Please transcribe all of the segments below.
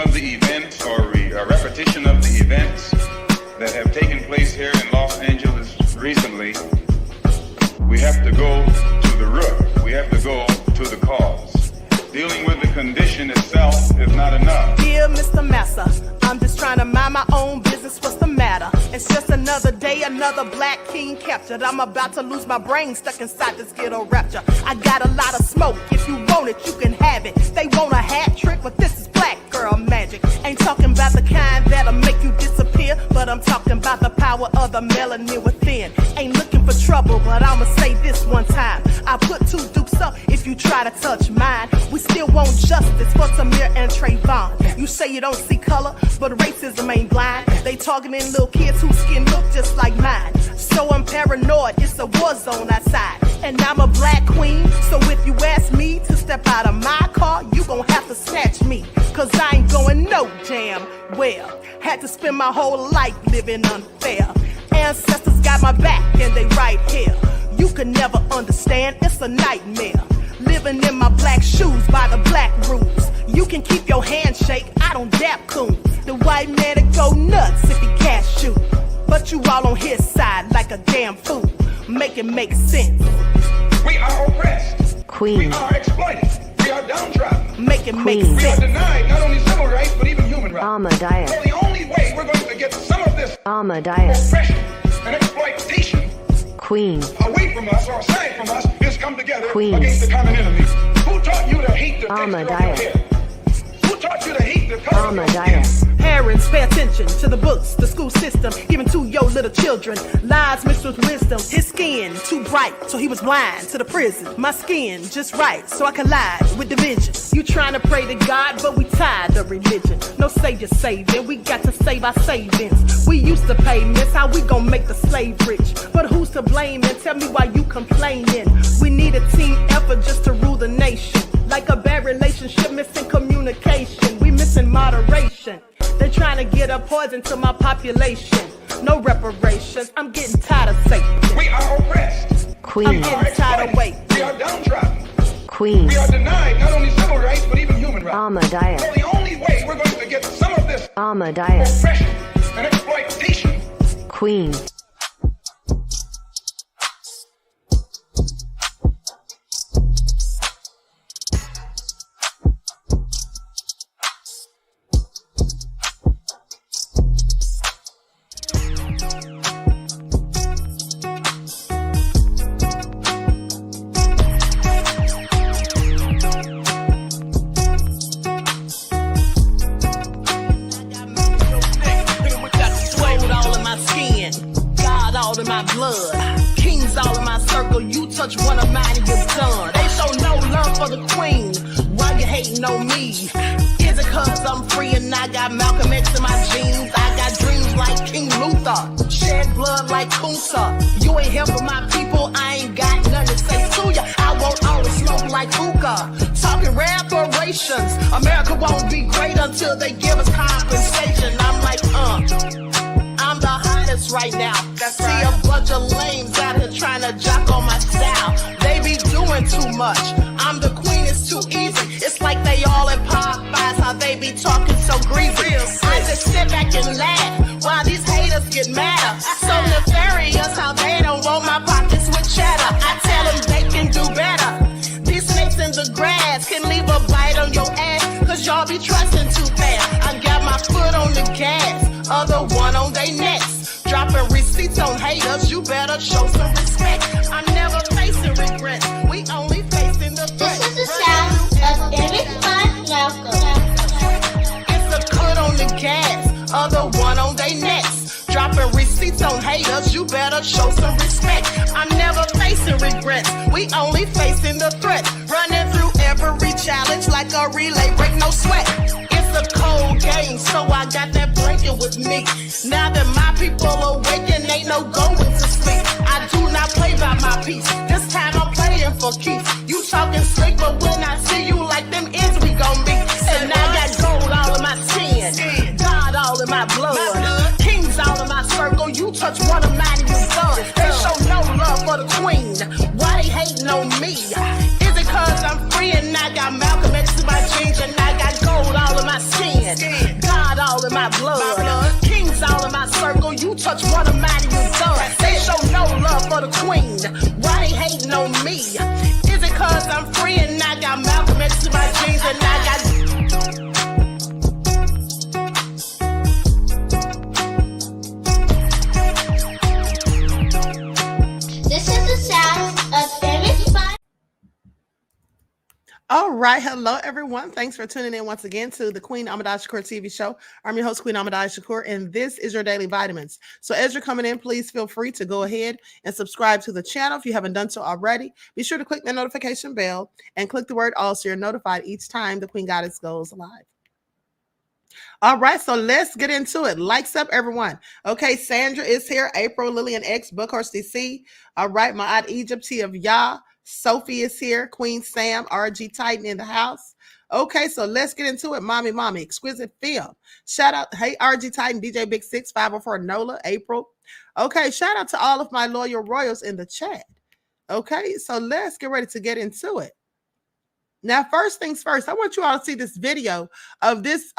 of the events or a repetition of the events that have taken place here in Los Angeles recently, we have to go to the root. We have to go to the cause. Dealing with the condition itself is not enough. Dear Mr. Massa, I'm just trying to mind my own business. What's the matter? It's just another day, another black king captured. I'm about to lose my brain, stuck inside this ghetto rapture. I got a lot of smoke. If you want it, you can have it. They want a hat trick, but this is black girl magic. Ain't talking about the kind that'll make you disappear, but I'm talking about the power of the melanin within. Ain't looking for trouble, but I'ma say this one time. I put two dukes up if you try to touch mine. We still want justice for Tamir and Trayvon. You say you don't see color, but racism ain't blind. They targeting little kids whose skin look just like mine. So I'm paranoid, it's a war zone outside. And I'm a black queen, so if you ask me to step out of my car, you gon' have to snatch me. Cause I ain't going no damn well. Had to spend my whole life living unfair. Ancestors got my back and they right here. You can never understand, it's a nightmare. Living in my black shoes by the black rules. You can keep your handshake, I don't dap coons. The white man to go nuts if he cash you. But you all on his side like a damn fool. Make it make sense. We are oppressed. Queen. We are exploited. We are downtrodden. Make it make We are sense. denied not only civil rights but even human rights. Ahmadiyyah. So the only way we're going to get some of this Ahmadiyyah. oppression and exploitation Queen. away from us or aside from us is come together Queen. against the common enemy. Who taught you to hate the texture of your Ahmadiyyah. hair? Who taught you to hate the color of your skin? Ahmadiyyah. Parents, pay attention to the books, the school system, even to your little children. Lies mixed with wisdom. His skin too bright, so he was blind to the prison. My skin just right, so I collide with division. You trying to pray to God, but we tired of religion. No savior saving, we got to save our savings. We used to pay miss, how we gon' make the slave rich? But who's to blame and tell me why you complaining? We need a team effort just to rule the nation. Like a bad relationship, missing communication. We missing moderation. They're trying to get a poison to my population. No reparations, I'm getting tired of Satan. We are oppressed. Queen. I'm getting tired of waiting. We are downtrodden. Queen. We are denied not only civil rights but even human rights. Ahmadiyyah. So the only way we're going to get some of this Ahmadiyyah. oppression and exploitation. Queen. Touch one of mine and you're done. They show no love for the queen. Why you hating on me? Is it cause I'm free and I got Malcolm X in my jeans? I got dreams like King Luther, shed blood like Kunsa. You ain't here for my people, I ain't got nothing to say to ya. I won't always smoke like hookah. Talking reparations, America won't be great until they give us compensation. I'm like, I'm the hottest right now. See a bunch of lames out here trying to jock on my style. They be doing too much. I'm the queen, it's too easy. It's like they all in Popeyes, how they be talking so greasy. I just sit back and laugh while these haters get madder. So nefarious how they don't want my pockets with cheddar. I tell them they can do better. These snakes in the grass can leave a bite on your ass, cause y'all be trusting too fast. I got my foot on the gas, other one on they necks. Dropping receipts on haters, you better show some respect. I'm never facing regrets, we only facing the threat. This is the sound of Eric It's a cut on the gas, other one on they necks. Dropping receipts on haters, you better show some respect. I'm never facing regrets, we only facing the threat. Running through every challenge like a relay, break no sweat. It's a cold game, so I got that blanket with me. Now that my people awaken, ain't no going to sleep. I do not play by my piece, this time I'm playing for keeps. You talking slick, but when I see you like them ends, we gon' meet. And I got gold all in my skin, God all in my blood, kings all in my circle. You touch one of mine and you're done. They show no love for the queen, why they hating on me? Is it cause I'm free and I got Malcolm X in my jeans and I got gold all in my skin? Why they hating on me? Is it cause I'm free and I got Malcolm X to my jeans and I got... This is the sound of Emmett Fun. All right. Hello, everyone. Thanks for tuning in once again to the Queen Ahmadiyyah Shakur TV show. I'm your host, Queen Ahmadiyyah Shakur, and this is your daily vitamins. So as you're coming in, please feel free to go ahead and subscribe to the channel if you haven't done so already. Be sure to click the notification bell and click the word all so you're notified each time the Queen Goddess goes live. All right, so let's get into it. Likes up, everyone. Okay, Sandra is here. April, Lillian X, Buckhurst DC. All right, my aunt Egypt, T of Yah. Sophie is here. Queen Sam, RG Titan in the house. Okay, so let's get into it. Mommy, Exquisite Film. Shout out, hey, RG Titan, DJ Big 6, 504 Nola, April. Okay, shout out to all of my loyal royals in the chat. Okay, so let's get ready to get into it. Now, first things first, I want you all to see this video of this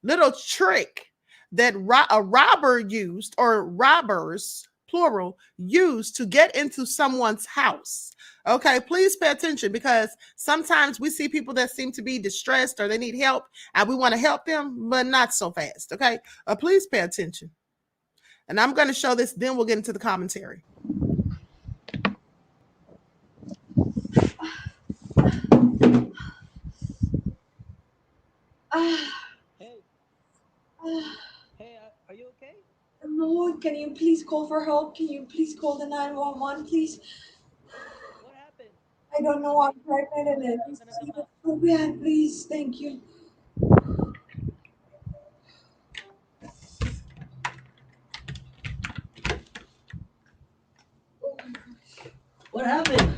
little trick that a robber used, or robbers, plural, used to get into someone's house. Okay, please pay attention, because sometimes we see people that seem to be distressed or they need help and we want to help them, but not so fast. Okay, please pay attention. And I'm going to show this, then we'll get into the commentary. Hey, are you okay? No, can you please call for help? Can you please call the 911, please? What happened? I don't know, I'm pregnant and it's so bad, please. Thank you. What happened?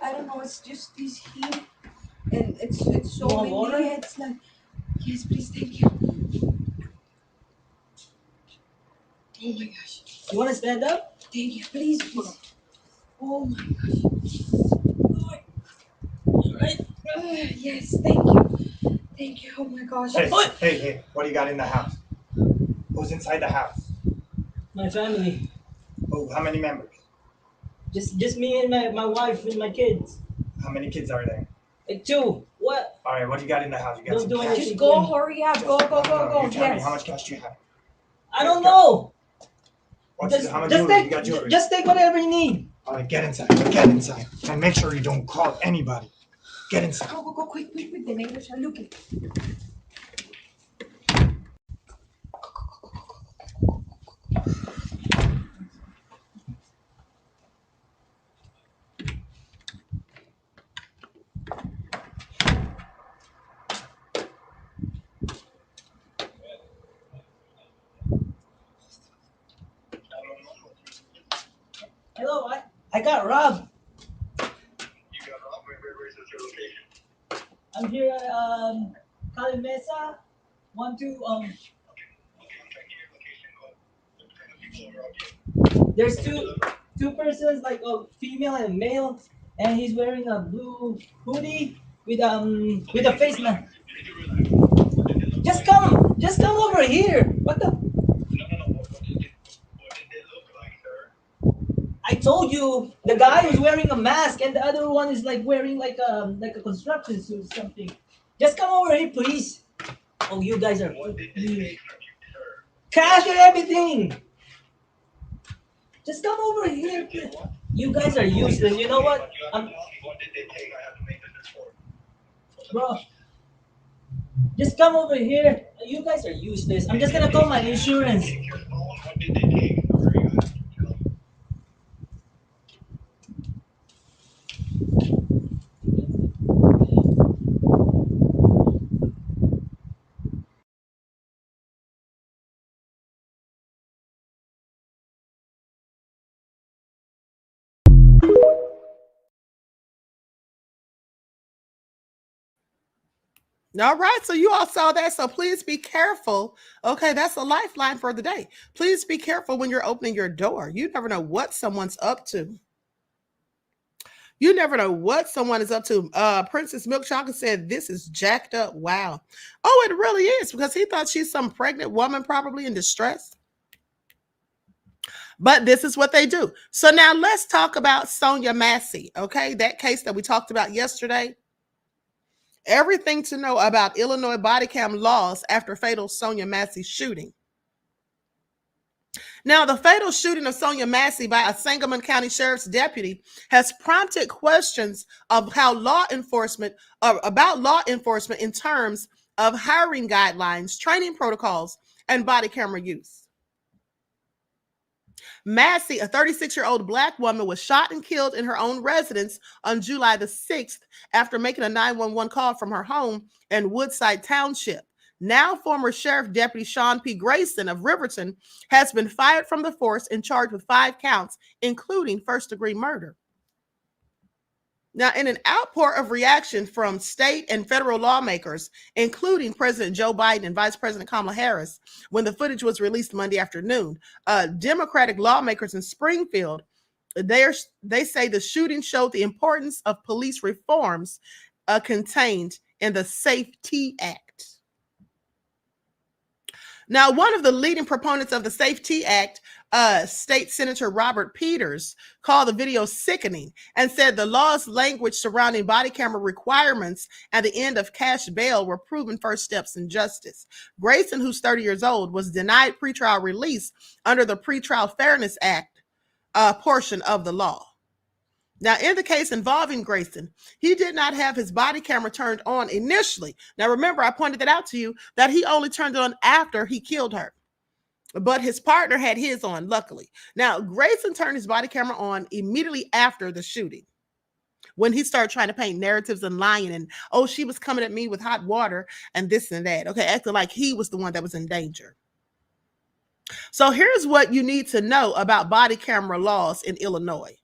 I don't know, it's just this heat and it's so want water? windy. It's like, yes, please, thank you. Oh my gosh. You want to stand up? Thank you, please. Oh my gosh. Right. Yes, thank you. Thank you, oh my gosh. Hey, what do you got in the house? Who's inside the house? My family. Oh, how many members? Just me and my wife and my kids. How many kids are there? Like 2. What? All right, what do you got in the house? You got Don't some do cash? anything. Just go, hurry up, go. You tell me, Yes. how much cash do you have? I don't know. How much jewelry? You got jewelry? Just take whatever you need. All right, get inside, and make sure you don't call anybody. Get inside. Go, quick. The neighbors are looking. Hello, I got robbed. You got robbed? Where's your location? I'm here at Harlem Mesa. 12 Okay, I'm checking your location. What kind of people are robbed you? There's two persons, like a female and a male, and he's wearing a blue hoodie with a face mask. Just come over here. What the? No. What did they look like, sir? I told you the guy is wearing a mask and the other one is like wearing like a construction suit or something. Just come over here, please. Oh, you guys are What did they take from you, sir? cash and everything. Just come over here. Okay, what? You guys are useless. You know what? What did they take? I have to make this report. Bro, just come over here. You guys are useless. I'm just gonna call my insurance. Take your phone. What did they take? Sir, you have to tell me. All right, so you all saw that, so please be careful. Okay, that's a lifeline for the day. Please be careful when you're opening your door. You never know what someone's up to. You never know what someone is up to. Princess Milk Chocolate said, this is jacked up. Wow. Oh, it really is, because he thought she's some pregnant woman probably in distress. But this is what they do. So now let's talk about Sonya Massey, okay? That case that we talked about yesterday. Everything to know about Illinois body cam laws after fatal Sonya Massey shooting. Now, the fatal shooting of Sonya Massey by a Sangamon County Sheriff's deputy has prompted questions of how law enforcement in terms of hiring guidelines, training protocols, and body camera use. Massey, a 36-year-old Black woman, was shot and killed in her own residence on July the 6th after making a 911 call from her home in Woodside Township. Now, former Sheriff Deputy Sean P. Grayson of Riverton has been fired from the force and charged with 5 counts, including first-degree murder. Now, in an outpour of reaction from state and federal lawmakers, including President Joe Biden and Vice President Kamala Harris, when the footage was released Monday afternoon, Democratic lawmakers in Springfield, they say the shooting showed the importance of police reforms contained in the SAFE-T Act. Now, one of the leading proponents of the SAFE-T Act, State Senator Robert Peters, called the video sickening and said the law's language surrounding body camera requirements and the end of cash bail were proven first steps in justice. Grayson, who's 30 years old, was denied pretrial release under the Pretrial Fairness Act portion of the law. Now, in the case involving Grayson, he did not have his body camera turned on initially. Now, remember, I pointed that out to you that he only turned it on after he killed her. But his partner had his on, luckily. Now, Grayson turned his body camera on immediately after the shooting, when he started trying to paint narratives and lying and, oh, she was coming at me with hot water and this and that. Okay, acting like he was the one that was in danger. So here's what you need to know about body camera laws in Illinois.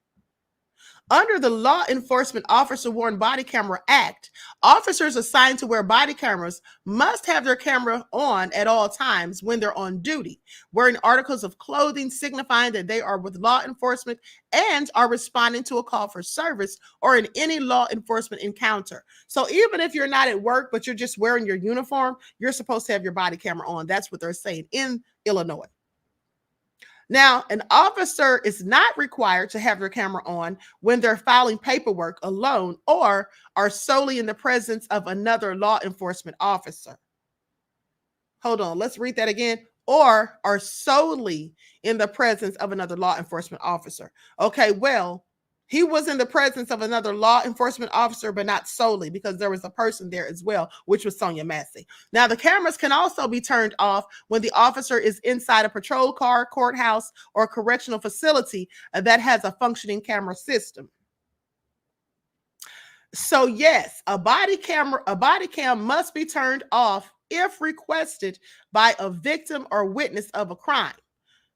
Under the Law Enforcement Officer Worn Body Camera Act, officers assigned to wear body cameras must have their camera on at all times when they're on duty, wearing articles of clothing signifying that they are with law enforcement and are responding to a call for service or in any law enforcement encounter. So even if you're not at work, but you're just wearing your uniform, you're supposed to have your body camera on. That's what they're saying in Illinois. Now, an officer is not required to have their camera on when they're filing paperwork alone or are solely in the presence of another law enforcement officer. Hold on, let's read that again. Or are solely in the presence of another law enforcement officer. Okay, well, he was in the presence of another law enforcement officer, but not solely, because there was a person there as well, which was Sonya Massey. Now, the cameras can also be turned off when the officer is inside a patrol car, courthouse, or correctional facility that has a functioning camera system. So yes, a body cam must be turned off if requested by a victim or witness of a crime.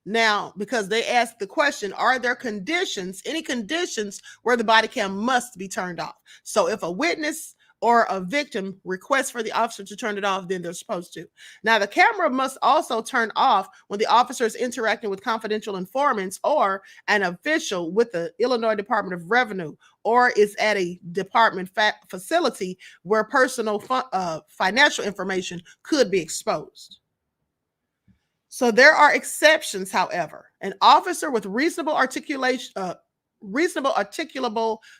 Now, because they asked the question, are there conditions, any conditions where the body cam must be turned off? So if a witness or a victim requests for the officer to turn it off, then they're supposed to. Now, the camera must also turn off when the officer is interacting with confidential informants or an official with the Illinois Department of Revenue, or is at a department facility where personal financial information could be exposed. So there are exceptions, however. An officer with reasonable articulable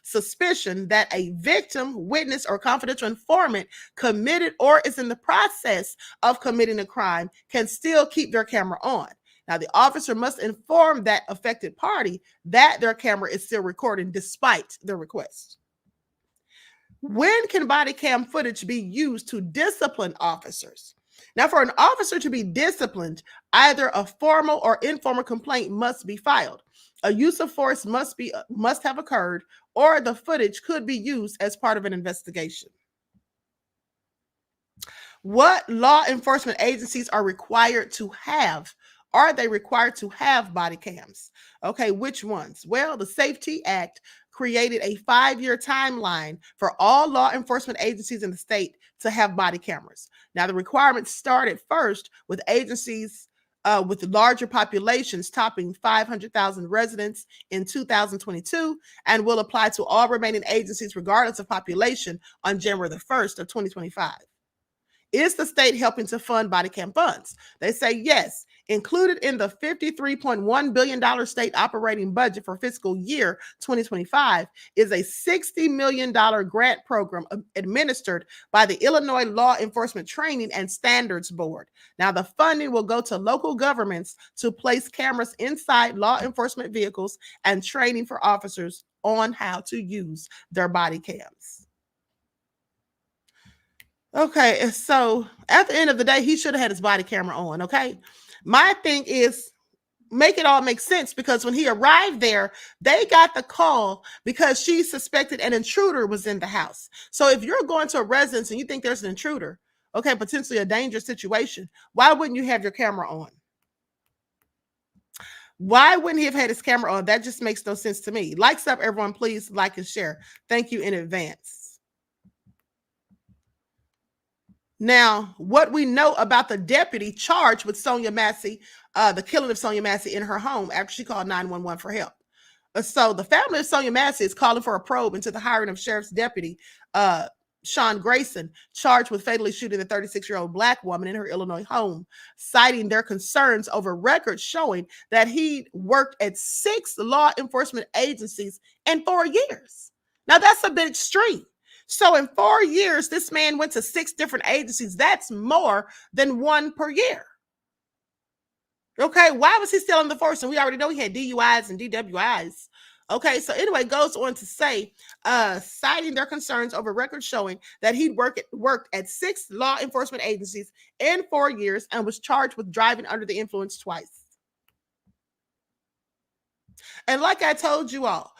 suspicion that a victim, witness, or confidential informant committed or is in the process of committing a crime can still keep their camera on. Now, the officer must inform that affected party that their camera is still recording despite the request. When can body cam footage be used to discipline officers? Now, for an officer to be disciplined, either a formal or informal complaint must be filed. A use of force must have occurred, or the footage could be used as part of an investigation. What law enforcement agencies are required to have? Are they required to have body cams? Okay, which ones? Well, the SAFE-T Act created a 5-year timeline for all law enforcement agencies in the state to have body cameras. Now, the requirements started first with agencies with larger populations topping 500,000 residents in 2022 and will apply to all remaining agencies regardless of population on January the 1st of 2025. Is the state helping to fund body cam funds? They say yes. Included in the $53.1 billion state operating budget for fiscal year 2025 is a $60 million grant program administered by the Illinois Law Enforcement Training and Standards Board. Now, the funding will go to local governments to place cameras inside law enforcement vehicles and training for officers on how to use their body cams. Okay, so at the end of the day, he should have had his body camera on, okay? My thing is, make it all make sense, because when he arrived there, they got the call because she suspected an intruder was in the house. So if you're going to a residence and you think there's an intruder, okay, potentially a dangerous situation, why wouldn't you have your camera on? Why wouldn't he have had his camera on? That just makes no sense to me. Likes up, everyone. Please like and share. Thank you in advance. Now, what we know about the deputy charged with Sonya Massey, the killing of Sonya Massey in her home after she called 911 for help. So the family of Sonya Massey is calling for a probe into the hiring of sheriff's deputy Sean Grayson, charged with fatally shooting the 36-year-old Black woman in her Illinois home, citing their concerns over records showing that he worked at 6 law enforcement agencies in 4 years. Now, that's a bit extreme. So in 4 years, this man went to 6 different agencies. That's more than 1 per year. Okay, why was he still on the force? And we already know he had DUIs and DWIs. Okay, so anyway, goes on to say, citing their concerns over records showing that he worked at 6 law enforcement agencies in 4 years and was charged with driving under the influence twice. And like I told you all,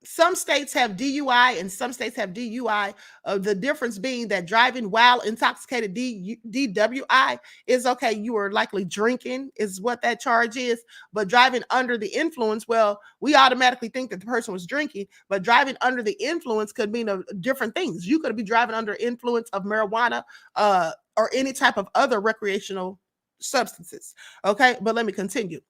some states have DUI and some states have DUI. The difference being that driving while intoxicated, DWI, is okay. You are likely drinking is what that charge is. But driving under the influence, well, we automatically think that the person was drinking. But driving under the influence could mean different things. You could be driving under influence of marijuana or any type of other recreational substances. Okay, but let me continue.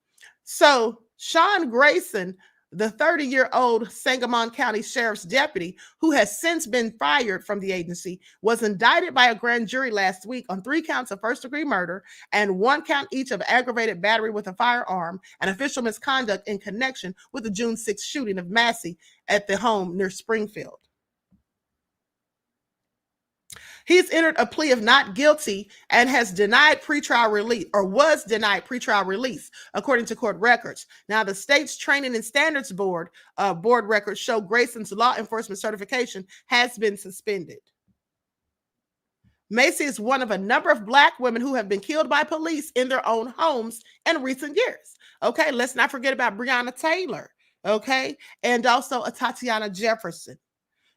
So Sean Grayson, the 30-year-old Sangamon County Sheriff's deputy, who has since been fired from the agency, was indicted by a grand jury last week on 3 counts of first-degree murder and 1 count each of aggravated battery with a firearm and official misconduct in connection with the June 6th shooting of Massey at the home near Springfield. He's entered a plea of not guilty and has denied pretrial release, or was denied pretrial release, according to court records. Now, the state's Training and Standards Board board records show Grayson's law enforcement certification has been suspended. Massey is one of a number of Black women who have been killed by police in their own homes in recent years. Okay, let's not forget about Breonna Taylor, okay, and also Tatiana Jefferson.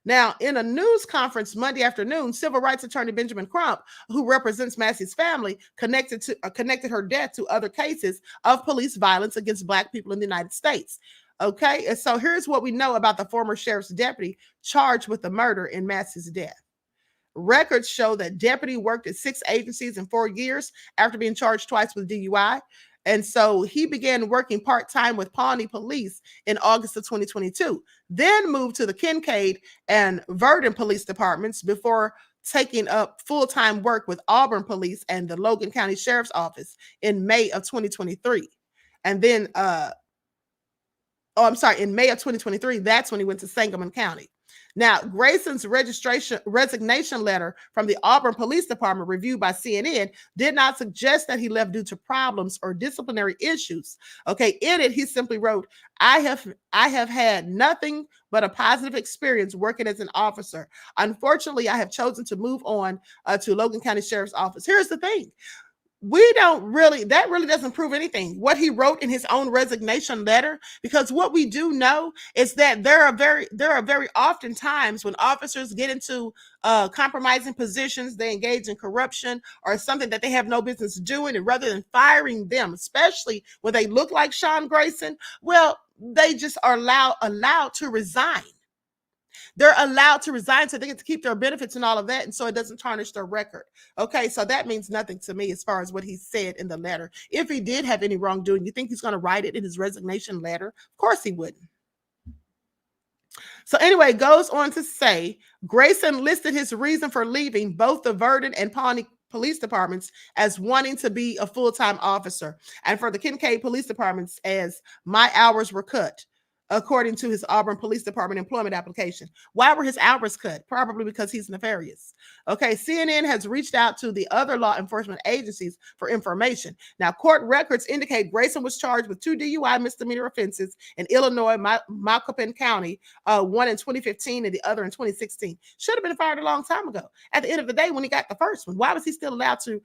Now, in a news conference Monday afternoon, civil rights attorney Benjamin Crump, who represents Massey's family, connected her death to other cases of police violence against Black people in the United States. Okay, and so here's what we know about the former sheriff's deputy charged with the murder in Massey's death. Records show that deputy worked at 6 agencies in 4 years after being charged twice with DUI. And so he began working part-time with Pawnee Police in August of 2022, then moved to the Kincaid and Verdon Police Departments before taking up full-time work with Auburn Police and the Logan County Sheriff's Office in May of 2023. And then, in May of 2023, that's when he went to Sangamon County. Now, Grayson's resignation letter from the Auburn Police Department, reviewed by CNN, did not suggest that he left due to problems or disciplinary issues. Okay, in it, he simply wrote, I have had nothing but a positive experience working as an officer. Unfortunately, I have chosen to move on to Logan County Sheriff's Office. Here's the thing. That really doesn't prove anything, what he wrote in his own resignation letter, because what we do know is that there are very often times when officers get into compromising positions, they engage in corruption or something that they have no business doing, and rather than firing them, especially when they look like Sean Grayson, well, they just are allowed to resign. They're allowed to resign so they get to keep their benefits and all of that, and so it doesn't tarnish their record. Okay, so that means nothing to me as far as what he said in the letter. If he did have any wrongdoing, you think he's going to write it in his resignation letter? Of course he wouldn't. So anyway, it goes on to say Grayson listed his reason for leaving both the Verdon and Pawnee police departments as wanting to be a full-time officer, and for the Kincaid police departments as my hours were cut, according to his Auburn Police Department employment application. Why were his hours cut? Probably because he's nefarious. Okay, CNN has reached out to the other law enforcement agencies for information. Now, court records indicate Grayson was charged with 2 DUI misdemeanor offenses in Illinois, Macoupin County, one in 2015 and the other in 2016. Should have been fired a long time ago. At the end of the day, when he got the first one, why was he still allowed to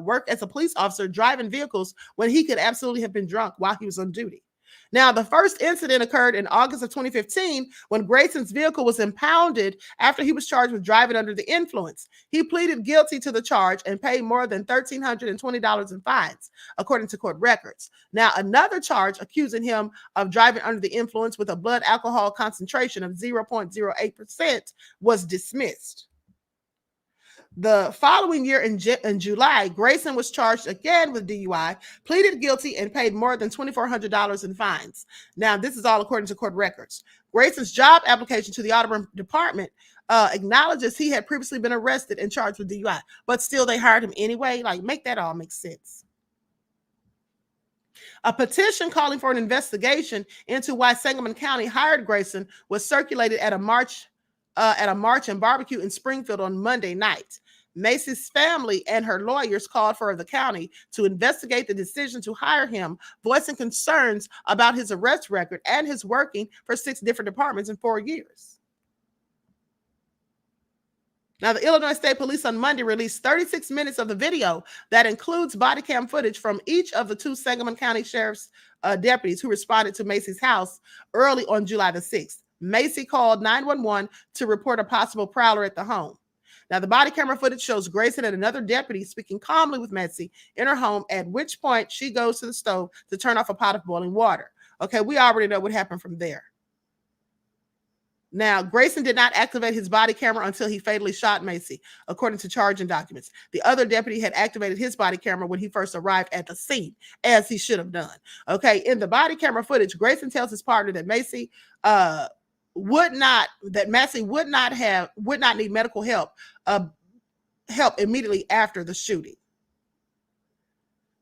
work as a police officer driving vehicles when he could absolutely have been drunk while he was on duty? Now, the first incident occurred in August of 2015 when Grayson's vehicle was impounded after he was charged with driving under the influence. He pleaded guilty to the charge and paid more than $1,320 in fines, according to court records. Now, another charge accusing him of driving under the influence with a blood alcohol concentration of 0.08% was dismissed. The following year in July, Grayson was charged again with DUI, pleaded guilty, and paid more than $2,400 in fines. Now, this is all according to court records. Grayson's job application to the Auburn Department acknowledges he had previously been arrested and charged with DUI, but still they hired him anyway. Like, make that all make sense. A petition calling for an investigation into why Sangamon County hired Grayson was circulated at a march and barbecue in Springfield on Monday night. Massey's family and her lawyers called for the county to investigate the decision to hire him, voicing concerns about his arrest record and his working for 6 different departments in 4 years. Now, the Illinois State Police on Monday released 36 minutes of the video that includes body cam footage from each of the 2 Sangamon County Sheriff's deputies who responded to Massey's house early on July the 6th. Massey called 911 to report a possible prowler at the home. Now, the body camera footage shows Grayson and another deputy speaking calmly with Massey in her home, at which point she goes to the stove to turn off a pot of boiling water. Okay, we already know what happened from there. Now, Grayson did not activate his body camera until he fatally shot Massey, according to charging documents. The other deputy had activated his body camera when he first arrived at the scene, as he should have done. Okay, in the body camera footage, Grayson tells his partner that Massey would not need medical help immediately after the shooting.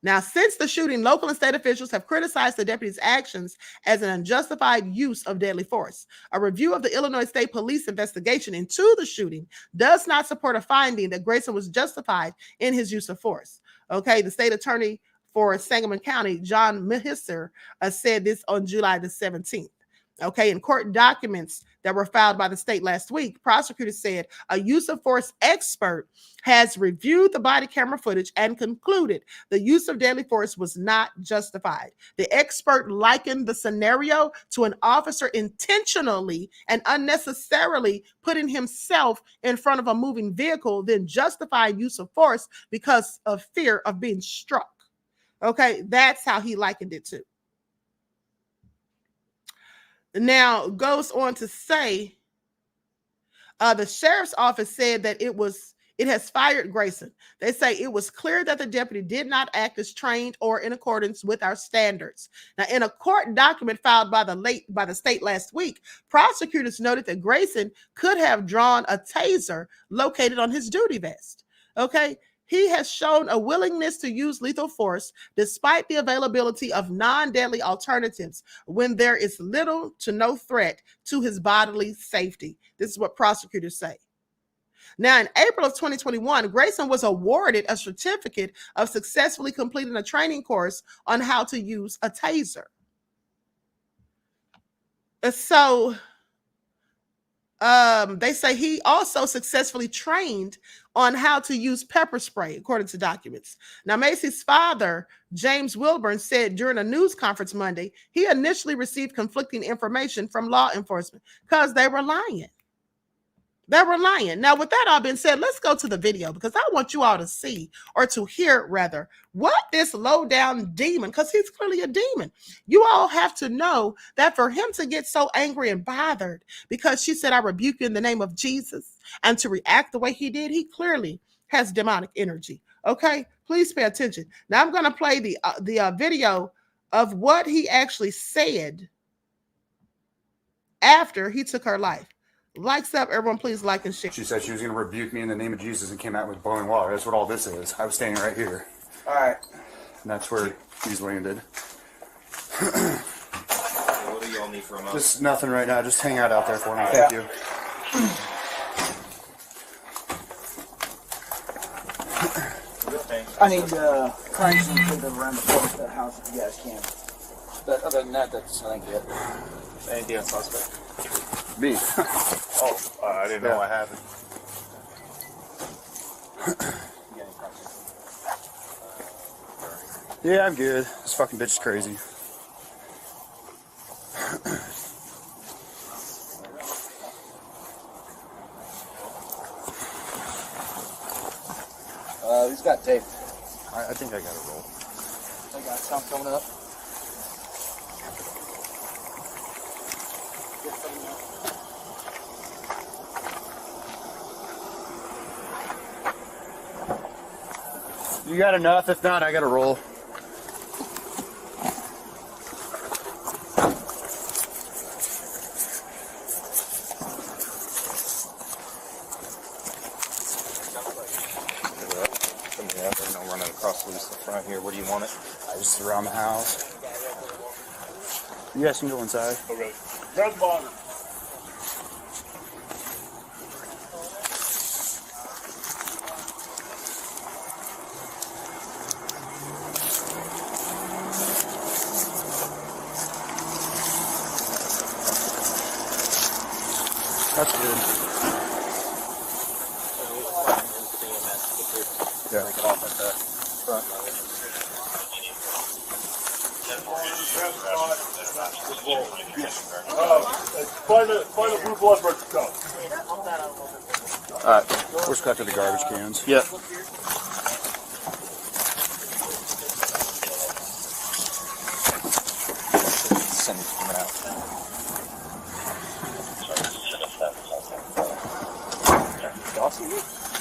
Now, since the shooting, local and state officials have criticized the deputy's actions as an unjustified use of deadly force. A review of the Illinois State Police investigation into the shooting does not support a finding that Grayson was justified in his use of force. Okay, the state attorney for Sangamon County, John Mahisser, said this on July the 17th. Okay, in court documents that were filed by the state last week, prosecutors said a use of force expert has reviewed the body camera footage and concluded the use of deadly force was not justified. The expert likened the scenario to an officer intentionally and unnecessarily putting himself in front of a moving vehicle, then justifying use of force because of fear of being struck. Okay, that's how he likened it to. Now, goes on to say, the sheriff's office said that it has fired Grayson. They say it was clear that the deputy did not act as trained or in accordance with our standards. Now, in a court document filed by the state last week, prosecutors noted that Grayson could have drawn a taser located on his duty vest. Okay. He has shown a willingness to use lethal force despite the availability of non-deadly alternatives when there is little to no threat to his bodily safety. This is what prosecutors say. Now, in April of 2021, Grayson was awarded a certificate of successfully completing a training course on how to use a taser. So they say he also successfully trained on how to use pepper spray, according to documents. Now, Massey's father, James Wilburn, said during a news conference Monday, he initially received conflicting information from law enforcement because they were lying. They were lying. Now, with that all being said, let's go to the video because I want you all to see, or to hear rather, what this low down demon, because he's clearly a demon. You all have to know that for him to get so angry and bothered because she said, I rebuke you in the name of Jesus, and to react the way he did, he clearly has demonic energy. Okay, please pay attention. Now I'm going to play the video of what he actually said after he took her life. Likes up, everyone, please like and share. She said she was going to rebuke me in the name of Jesus and came out with boiling water. That's what all this is. I was standing right here. All right. And that's where he's landed. What do y'all need from us? Just nothing right now. Just hang out there for me. Thank you. I need currency to the around the house if you guys can. But other than that, that's I think it. Anything else suspect? Me. I didn't know what happened. Yeah, I'm good. This fucking bitch is crazy. Who's got tape? I think I got a roll. I got some coming up. You got enough? If not, I got a roll. Front here. Where do you want it? I just around the house. You guys can go inside. Okay. Grab the bottom. That's good. Yeah. Take it off at the front. Find a blue blood pressure cup. Alright, we're just cut to the garbage cans. Yep. Something's coming out.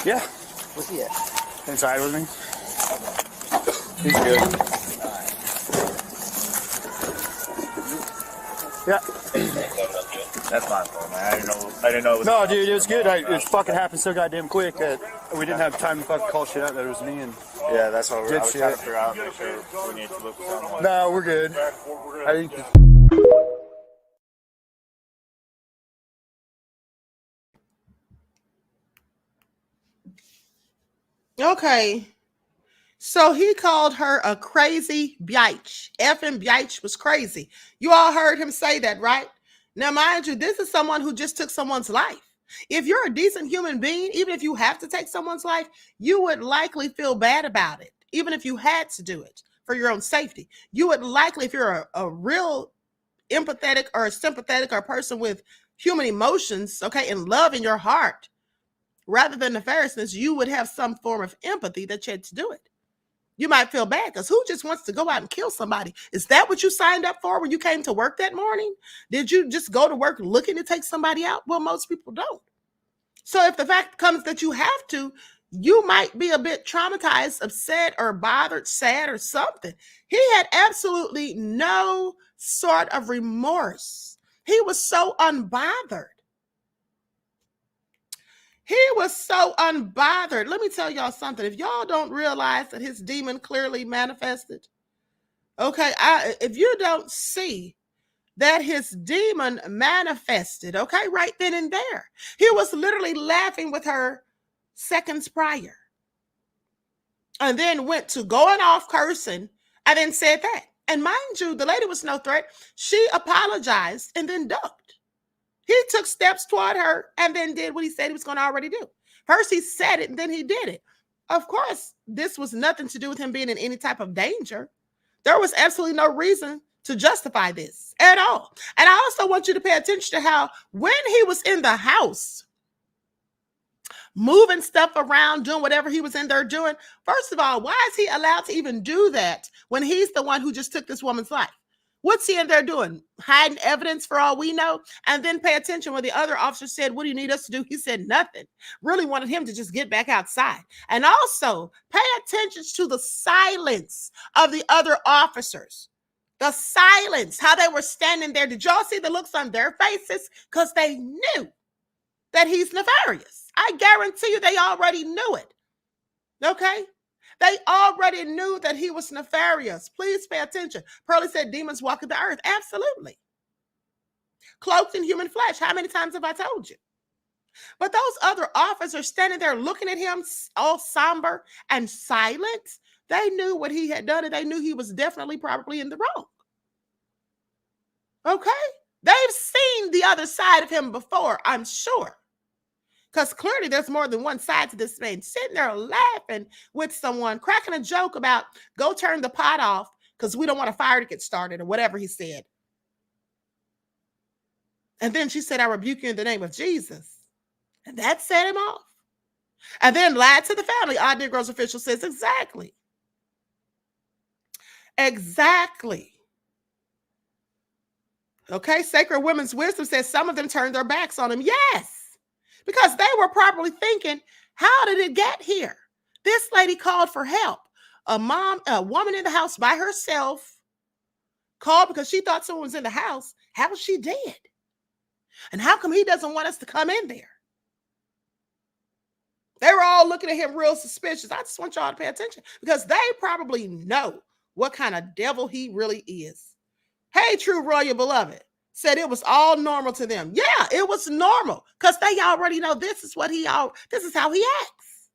Yeah. Where's he at? Inside with me. He's good. Yeah. That's my fault, man. I didn't know it was. No, dude, it was good. It fucking happened so goddamn quick that we didn't have time to fucking call shit out that it was me and. Yeah, that's what I was Did trying to shit. figure out. Make sure we need to look for someone. No, we're good. I think. Okay. So he called her a crazy biatch. Effing biatch was crazy. You all heard him say that, right? Now, mind you, this is someone who just took someone's life. If you're a decent human being, even if you have to take someone's life, you would likely feel bad about it, even if you had to do it for your own safety. You would likely, if you're a real empathetic or a sympathetic or a person with human emotions, okay, and love in your heart, rather than nefariousness, you would have some form of empathy that you had to do it. You might feel bad because who just wants to go out and kill somebody? Is that what you signed up for when you came to work that morning? Did you just go to work looking to take somebody out? Well, most people don't. So if the fact comes that you have to, you might be a bit traumatized, upset, or bothered, sad, or something. He had absolutely no sort of remorse. He was so unbothered. He was so unbothered. Let me tell y'all something. If y'all don't realize that his demon clearly manifested, okay, if you don't see that his demon manifested, okay, right then and there, he was literally laughing with her seconds prior and then went to going off cursing and then said that. And mind you, the lady was no threat. She apologized and then ducked. He took steps toward her and then did what he said he was going to already do. First, he said it and then he did it. Of course, this was nothing to do with him being in any type of danger. There was absolutely no reason to justify this at all. And I also want you to pay attention to how when he was in the house, moving stuff around, doing whatever he was in there doing, first of all, why is he allowed to even do that when he's the one who just took this woman's life? What's he in there doing? Hiding evidence for all we know? And then pay attention when the other officer said, what do you need us to do? He said nothing. Really wanted him to just get back outside. And also pay attention to the silence of the other officers. The silence, how they were standing there. Did y'all see the looks on their faces? Because they knew that he's nefarious. I guarantee you they already knew it. Okay? They already knew that he was nefarious. Please pay attention. Pearlie said demons walking the earth. Absolutely. Cloaked in human flesh. How many times have I told you? But those other officers standing there looking at him all somber and silent, they knew what he had done and they knew he was definitely probably in the wrong. Okay? They've seen the other side of him before, I'm sure. Because clearly there's more than one side to this man. Sitting there laughing with someone, cracking a joke about go turn the pot off because we don't want a fire to get started or whatever he said. And then she said, I rebuke you in the name of Jesus. And that set him off. And then lied to the family. Odd Negroes official says exactly. Exactly. Okay, Sacred Women's Wisdom says some of them turned their backs on him. Yes. Because they were probably thinking, how did it get here? This lady called for help. A woman in the house by herself called because she thought someone was in the house. How was she dead? And how come he doesn't want us to come in there? They were all looking at him real suspicious. I just want y'all to pay attention because they probably know what kind of devil he really is. Hey, True Royal Beloved said it was all normal to them. Yeah, it was normal because they already know this is how he acts.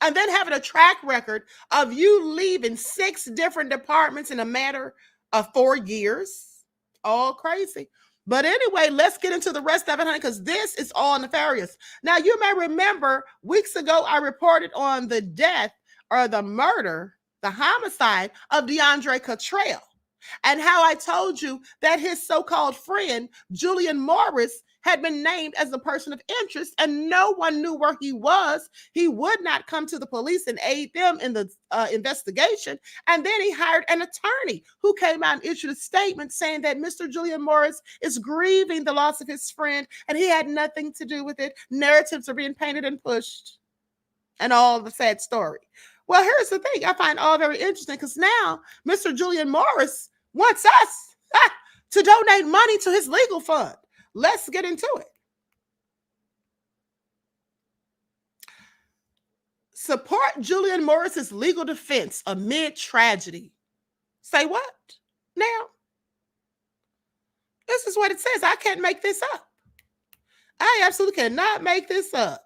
And then having a track record of you leaving 6 different departments in a matter of 4 years. All crazy. But anyway, let's get into the rest of it, honey, because this is all nefarious. Now, you may remember weeks ago, I reported on the death or the murder, the homicide of DeAndre Cottrell. And how I told you that his so-called friend, Juilian Morris, had been named as a person of interest and no one knew where he was. He would not come to the police and aid them in the investigation. And then he hired an attorney who came out and issued a statement saying that Mr. Juilian Morris is grieving the loss of his friend and he had nothing to do with it. Narratives are being painted and pushed and all the sad story. Well, here's the thing. I find all very interesting because now Mr. Juilian Morris wants us to donate money to his legal fund. Let's get into it. Support Juilian Morris's legal defense amid tragedy. Say what? Now, this is what it says. I can't make this up. I absolutely cannot make this up.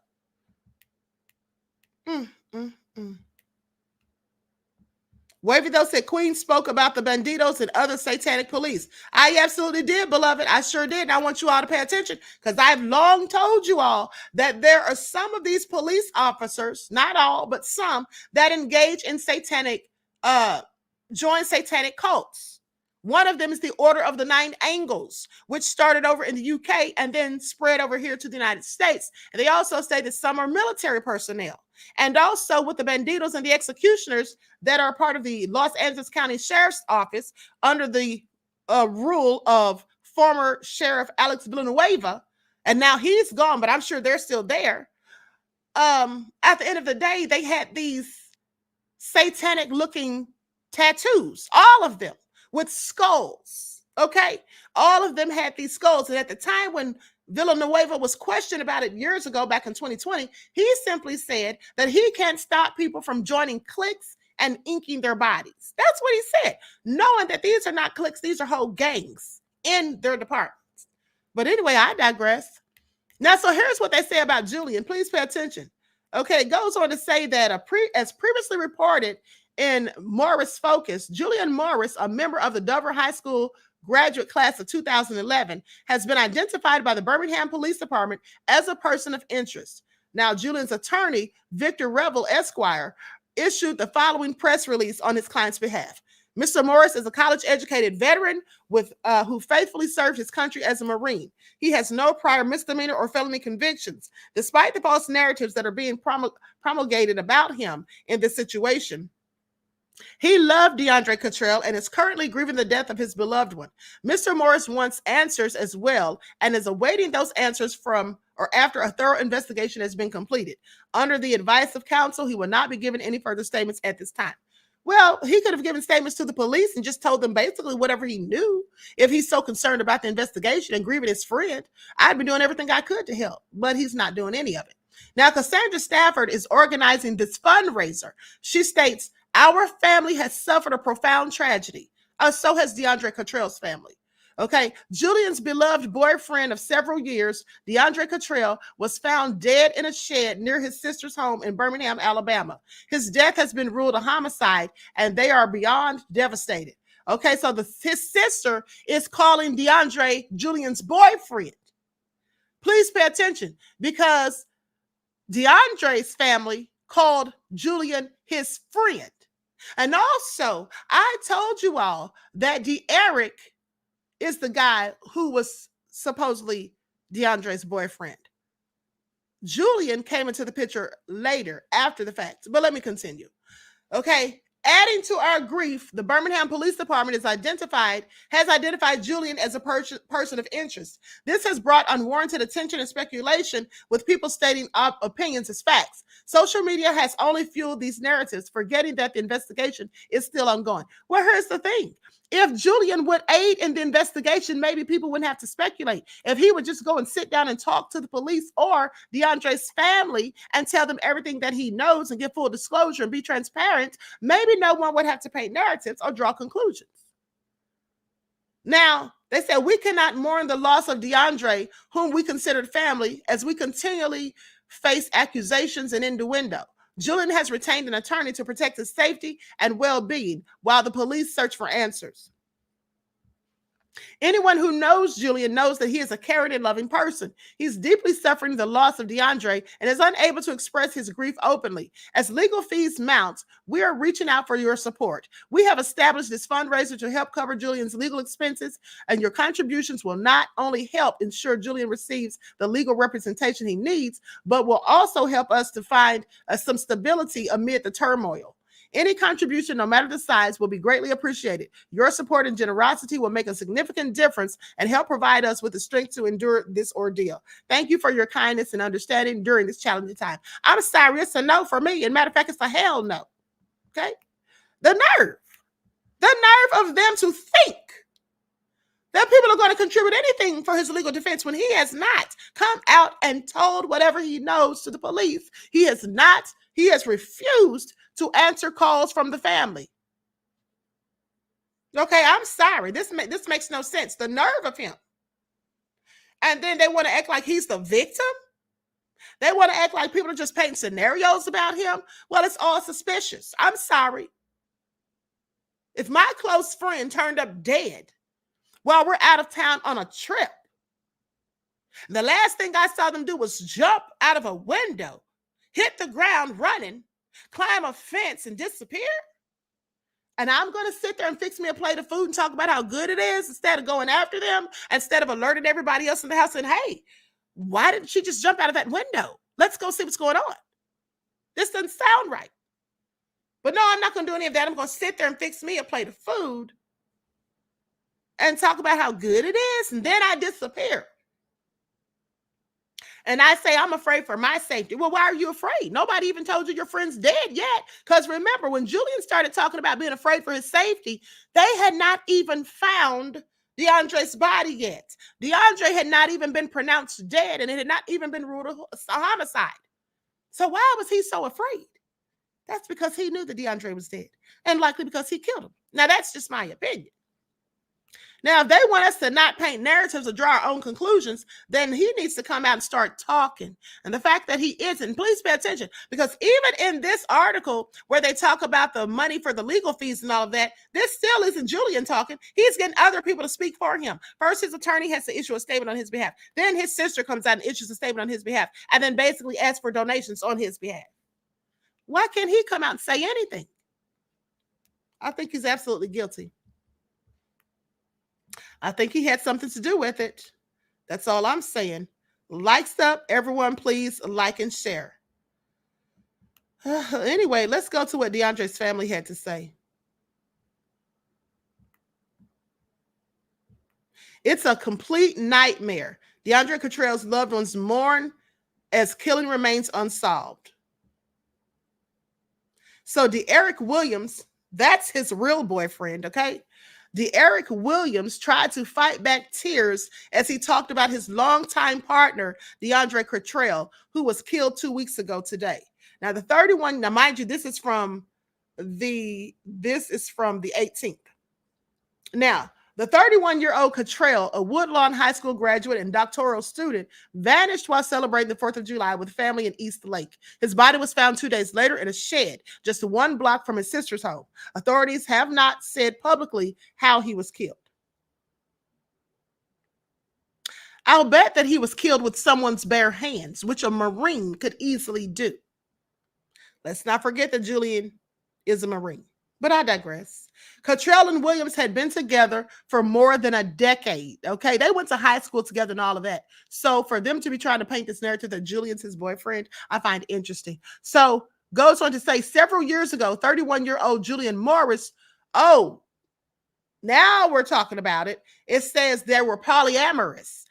Wavy though said Queen spoke about the banditos and other satanic police. I absolutely did, beloved. I sure did. And I want you all to pay attention because I've long told you all that there are some of these police officers, not all, but some that engage in join satanic cults. One of them is the Order of the Nine Angles, which started over in the UK and then spread over here to the United States. And they also say that some are military personnel. And also with the banditos and the executioners that are part of the Los Angeles County Sheriff's Office under the rule of former Sheriff Alex Villanueva. And now he's gone, but I'm sure they're still there. At the end of the day, they had these satanic looking tattoos, all of them with skulls. Okay. All of them had these skulls. And at the time when Villanueva was questioned about it years ago, back in 2020, he simply said that he can't stop people from joining cliques and inking their bodies. That's what he said, knowing that these are not cliques, these are whole gangs in their departments. But anyway, I digress. Now, so here's what they say about Juilian. Please pay attention. Okay, it goes on to say that as previously reported in Morris Focus, Juilian Morris, a member of the Dover High School graduate class of 2011, has been identified by the Birmingham Police Department as a person of interest. Now, Julian's attorney, Victor Revel, Esquire, issued the following press release on his client's behalf. Mr. Morris is a college-educated veteran who faithfully served his country as a Marine. He has no prior misdemeanor or felony convictions, despite the false narratives that are being promulgated about him in this situation. He loved DeAndre Cottrell and is currently grieving the death of his beloved one. Mr. Morris wants answers as well and is awaiting those answers from or after a thorough investigation has been completed. Under the advice of counsel, he will not be given any further statements at this time. Well, he could have given statements to the police and just told them basically whatever he knew. If he's so concerned about the investigation and grieving his friend, I'd be doing everything I could to help, but he's not doing any of it. Now, Cassandra Stafford is organizing this fundraiser. She states, our family has suffered a profound tragedy. So has DeAndre Cottrell's family. Okay, Juilian's beloved boyfriend of several years, DeAndre Cottrell, was found dead in a shed near his sister's home in Birmingham, Alabama. His death has been ruled a homicide, and they are beyond devastated. Okay, so his sister is calling DeAndre Juilian's boyfriend. Please pay attention, because DeAndre's family called Juilian his friend. And also, I told you all that DeEric is the guy who was supposedly DeAndre's boyfriend. Juilian came into the picture later, after the fact. But let me continue. Okay. Adding to our grief, the Birmingham Police Department has identified Juilian as a person of interest. This has brought unwarranted attention and speculation, with people stating opinions as facts. Social media has only fueled these narratives, forgetting that the investigation is still ongoing. Well, here's the thing. If Juilian would aid in the investigation, maybe people wouldn't have to speculate. If he would just go and sit down and talk to the police or DeAndre's family and tell them everything that he knows and give full disclosure and be transparent, maybe no one would have to paint narratives or draw conclusions. Now, they said we cannot mourn the loss of DeAndre, whom we considered family, as we continually face accusations and innuendo. Juilian has retained an attorney to protect his safety and well-being while the police search for answers. Anyone who knows Juilian knows that he is a caring and loving person. He's deeply suffering the loss of DeAndre and is unable to express his grief openly. As legal fees mount, we are reaching out for your support. We have established this fundraiser to help cover Juilian's legal expenses, and your contributions will not only help ensure Juilian receives the legal representation he needs, but will also help us to find some stability amid the turmoil. Any contribution, no matter the size, will be greatly appreciated. Your support and generosity will make a significant difference and help provide us with the strength to endure this ordeal. Thank you for your kindness and understanding during this challenging time. I'm sorry, it's a no for me. And matter of fact, it's a hell no. Okay? The nerve of them to think that people are going to contribute anything for his legal defense when he has not come out and told whatever he knows to the police. He has refused to answer calls from the family. Okay, I'm sorry. This makes no sense. The nerve of him. And then they want to act like he's the victim. They want to act like people are just painting scenarios about him. Well, it's all suspicious. I'm sorry. If my close friend turned up dead while we're out of town on a trip, the last thing I saw them do was jump out of a window, hit the ground running, climb a fence, and disappear, and I'm going to sit there and fix me a plate of food and talk about how good it is instead of going after them, instead of alerting everybody else in the house and, hey, why didn't she just jump out of that window? Let's go see what's going on. This doesn't sound right. But no, I'm not going to do any of that. I'm going to sit there and fix me a plate of food and talk about how good it is, and then I disappear. And I say, I'm afraid for my safety. Well, why are you afraid? Nobody even told you your friend's dead yet. Because remember, when Juilian started talking about being afraid for his safety, they had not even found DeAndre's body yet. DeAndre had not even been pronounced dead, and it had not even been ruled a homicide. So why was he so afraid? That's because he knew that DeAndre was dead, and likely because he killed him. Now, that's just my opinion. Now, if they want us to not paint narratives or draw our own conclusions, then he needs to come out and start talking. And the fact that he isn't, please pay attention, because even in this article where they talk about the money for the legal fees and all of that, this still isn't Juilian talking. He's getting other people to speak for him. First, his attorney has to issue a statement on his behalf. Then his sister comes out and issues a statement on his behalf, and then basically asks for donations on his behalf. Why can't he come out and say anything? I think he's absolutely guilty. I think he had something to do with it. That's all I'm saying. Likes up, everyone, please like and share. Anyway, let's go to what DeAndre's family had to say. It's a complete nightmare. DeAndre Cottrell's loved ones mourn as killing remains unsolved. So DeEric Williams That's his real boyfriend, okay? De'Eric Williams tried to fight back tears as he talked about his longtime partner, DeAndre Cottrell, who was killed 2 weeks ago today. Now, the 31, now mind you, this is from the 18th. Now, the 31-year-old Cottrell, a Woodlawn High School graduate and doctoral student, vanished while celebrating the 4th of July with family in East Lake. His body was found 2 days later in a shed just 1 block from his sister's home. Authorities have not said publicly how he was killed. I'll bet that he was killed with someone's bare hands, which a Marine could easily do. Let's not forget that Juilian is a Marine. But I digress. Cottrell and Williams had been together for more than a decade. Okay, they went to high school together and all of that. So for them to be trying to paint this narrative that Julian's his boyfriend, I find interesting. So goes on to say several years ago, 31-year-old Juilian Morris, oh, now we're talking about it. It says they were polyamorous.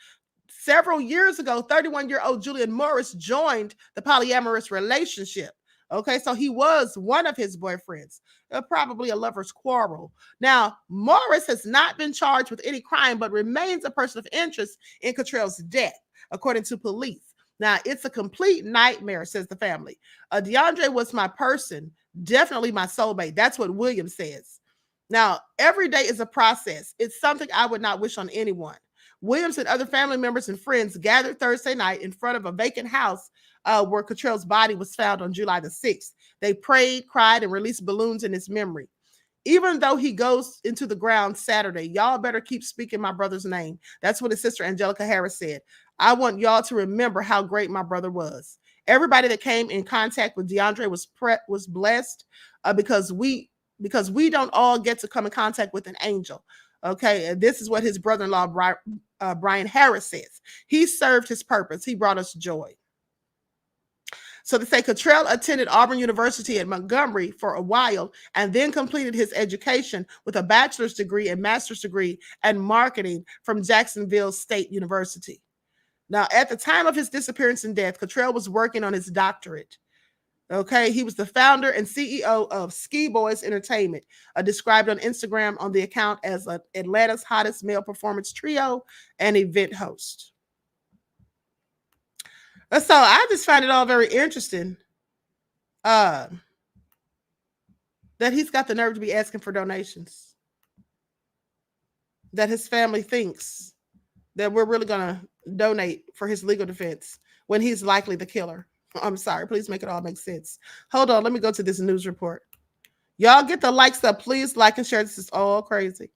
Several years ago, 31-year-old Juilian Morris joined the polyamorous relationship. Okay, so he was one of his boyfriends, probably a lover's quarrel. Now, Morris has not been charged with any crime, but remains a person of interest in Cottrell's death, according to police. Now, it's a complete nightmare, says the family. DeAndre was my person, definitely my soulmate. That's what Williams says. Now, every day is a process. It's something I would not wish on anyone. Williams and other family members and friends gathered Thursday night in front of a vacant house where Cottrell's body was found on July the 6th. They prayed, cried, and released balloons in his memory. Even though he goes into the ground Saturday, y'all better keep speaking my brother's name. That's what his sister Angelica Harris said. I want y'all to remember how great my brother was. Everybody that came in contact with DeAndre was blessed because we don't all get to come in contact with an angel. Okay, and this is what his brother-in-law Brian Harris says. He served his purpose. He brought us joy. So they say Cottrell attended Auburn University at Montgomery for a while and then completed his education with a bachelor's degree and master's degree in marketing from Jacksonville State University. Now, at the time of his disappearance and death, Cottrell was working on his doctorate. Okay, he was the founder and CEO of Ski Boys Entertainment, described on Instagram on the account as Atlanta's hottest male performance trio and event host. So I just find it all very interesting that he's got the nerve to be asking for donations, that his family thinks that we're really going to donate for his legal defense when he's likely the killer. I'm sorry. Please make it all make sense. Hold on. Let me go to this news report. Y'all get the likes up. Please like and share. This is all crazy.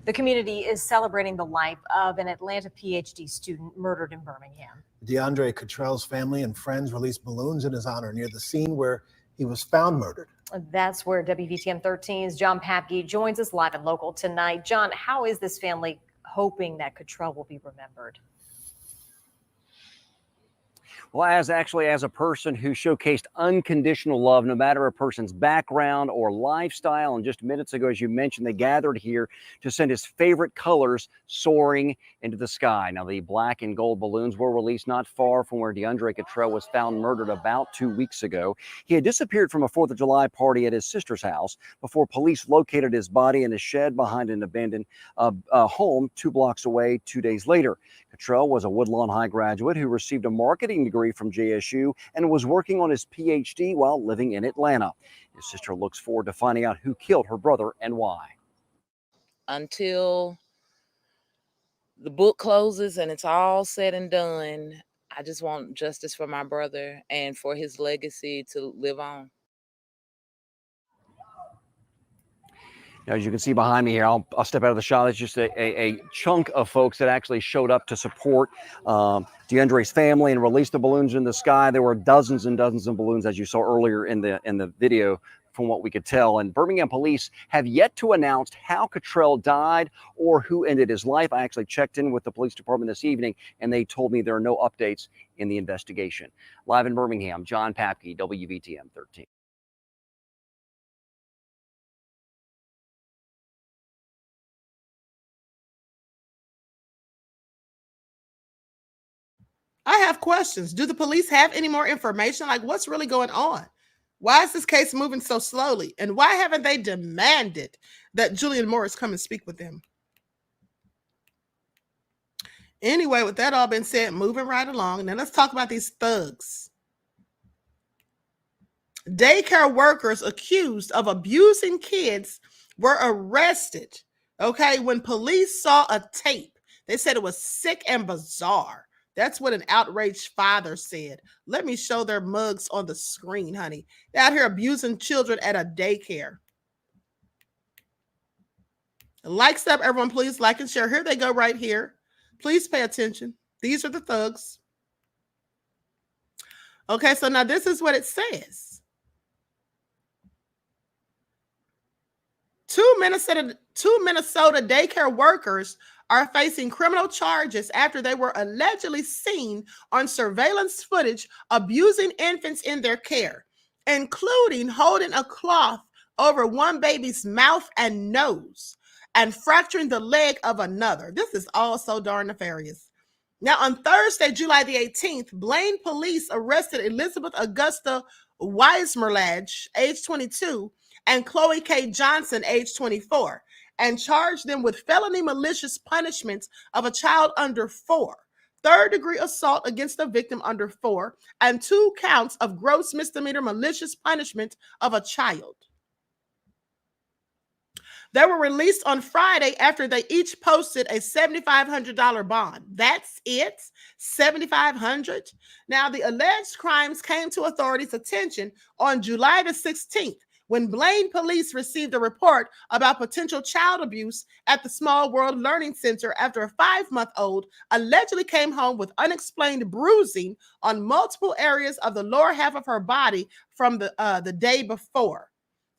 The community is celebrating the life of an Atlanta PhD student murdered in Birmingham. DeAndre Cottrell's family and friends released balloons in his honor near the scene where he was found murdered. That's where WVTM 13's John Papke joins us live and local tonight. John, how is this family hoping that Cottrell will be remembered? Well, as a person who showcased unconditional love, no matter a person's background or lifestyle. And just minutes ago, as you mentioned, they gathered here to send his favorite colors soaring into the sky. Now, the black and gold balloons were released not far from where DeAndre Cottrell was found murdered about 2 weeks ago. He had disappeared from a 4th of July party at his sister's house before police located his body in a shed behind an abandoned home 2 blocks away 2 days later. Cottrell was a Woodlawn High graduate who received a marketing degree from JSU and was working on his PhD while living in Atlanta. His sister looks forward to finding out who killed her brother and why. Until the book closes and it's all said and done, I just want justice for my brother and for his legacy to live on. Now, as you can see behind me here, I'll step out of the shot. It's just a chunk of folks that actually showed up to support DeAndre's family and release the balloons in the sky. There were dozens and dozens of balloons, as you saw earlier in the video, from what we could tell. And Birmingham police have yet to announce how Cottrell died or who ended his life. I actually checked in with the police department this evening, and they told me there are no updates in the investigation. Live in Birmingham, John Papke, WVTM 13. I have questions. Do the police have any more information? Like, what's really going on? Why is this case moving so slowly? And why haven't they demanded that Juilian Morris come and speak with them? Anyway, with that all been said, moving right along. Now let's talk about these thugs. Daycare workers accused of abusing kids were arrested, okay, when police saw a tape. They said it was sick and bizarre. That's what an outraged father said. Let me show their mugs on the screen, honey. They're out here abusing children at a daycare. Likes up, everyone, please like and share. Here they go right here. Please pay attention. These are the thugs. Okay, so now this is what it says. Two Minnesota daycare workers are facing criminal charges after they were allegedly seen on surveillance footage abusing infants in their care, including holding a cloth over one baby's mouth and nose and fracturing the leg of another. This is all so darn nefarious. Now, on Thursday, July the 18th, Blaine police arrested Elizabeth Augusta Weismerlage, age 22, and Chloe K. Johnson, age 24, and charged them with felony malicious punishment of a child under 4, third-degree assault against a victim under 4, and 2 counts of gross misdemeanor malicious punishment of a child. They were released on Friday after they each posted a $7,500 bond. That's it, $7,500. Now, the alleged crimes came to authorities' attention on July the 16th, when Blaine police received a report about potential child abuse at the Small World Learning Center after a 5-month-old allegedly came home with unexplained bruising on multiple areas of the lower half of her body from the day before.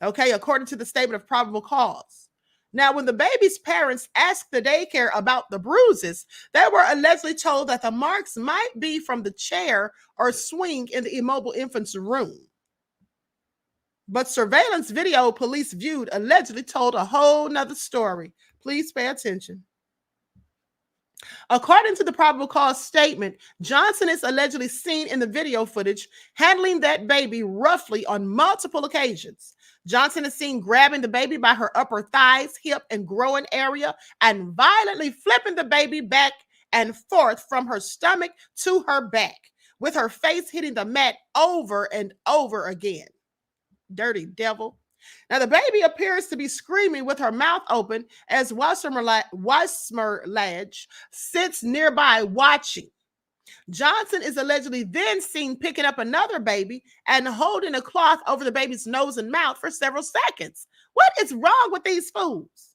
Okay, according to the statement of probable cause. Now, when the baby's parents asked the daycare about the bruises, they were allegedly told that the marks might be from the chair or swing in the immobile infant's room. But surveillance video police viewed allegedly told a whole nother story. Please pay attention. According to the probable cause statement, Johnson is allegedly seen in the video footage handling that baby roughly on multiple occasions. Johnson is seen grabbing the baby by her upper thighs, hip, and groin area and violently flipping the baby back and forth from her stomach to her back, with her face hitting the mat over and over again. Dirty devil. Now, the baby appears to be screaming with her mouth open as Weismerlage sits nearby watching. Johnson is allegedly then seen picking up another baby and holding a cloth over the baby's nose and mouth for several seconds. What is wrong with these fools?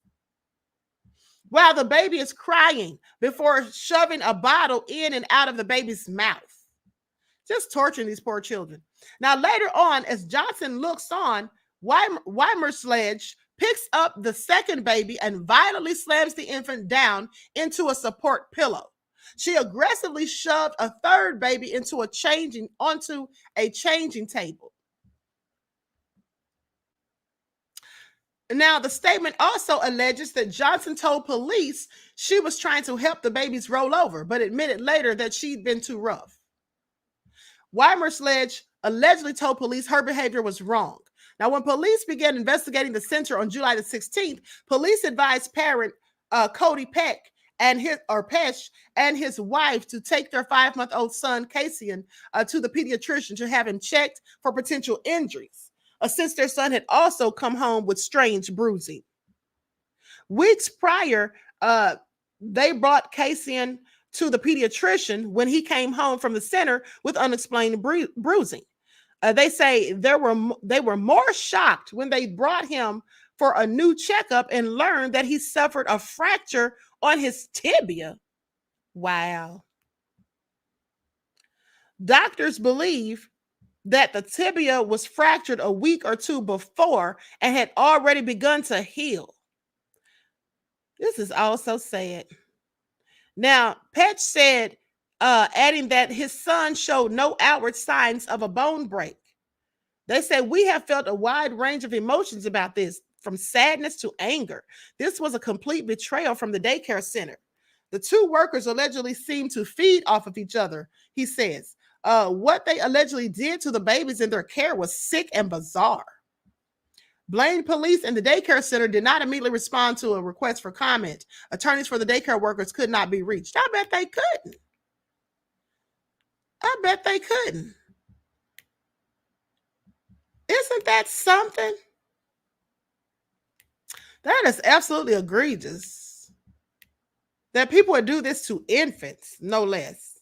While the baby is crying before shoving a bottle in and out of the baby's mouth. Just torturing these poor children. Now, later on, as Johnson looks on, Weismerlage picks up the second baby and violently slams the infant down into a support pillow. She aggressively shoved a third baby onto a changing table. Now, the statement also alleges that Johnson told police she was trying to help the babies roll over, but admitted later that she'd been too rough. Weismerlage allegedly told police her behavior was wrong. Now, when police began investigating the center on July the 16th, police advised parent Cody Peck and his wife to take their 5-month-old son, Cassian, to the pediatrician to have him checked for potential injuries, since their son had also come home with strange bruising. Weeks prior, they brought Cassian to the pediatrician when he came home from the center with unexplained bruising. They say they were more shocked when they brought him for a new checkup and learned that he suffered a fracture on his tibia. Wow. Doctors believe that the tibia was fractured a week or 2 before and had already begun to heal. This is also sad. Now, Petch said, adding that his son showed no outward signs of a bone break. They said, we have felt a wide range of emotions about this, from sadness to anger. This was a complete betrayal from the daycare center. The two workers allegedly seemed to feed off of each other, he says. What they allegedly did to the babies in their care was sick and bizarre. Blaine police and the daycare center did not immediately respond to a request for comment. Attorneys for the daycare workers could not be reached. I bet they couldn't. Isn't that something? That is absolutely egregious. That people would do this to infants, no less.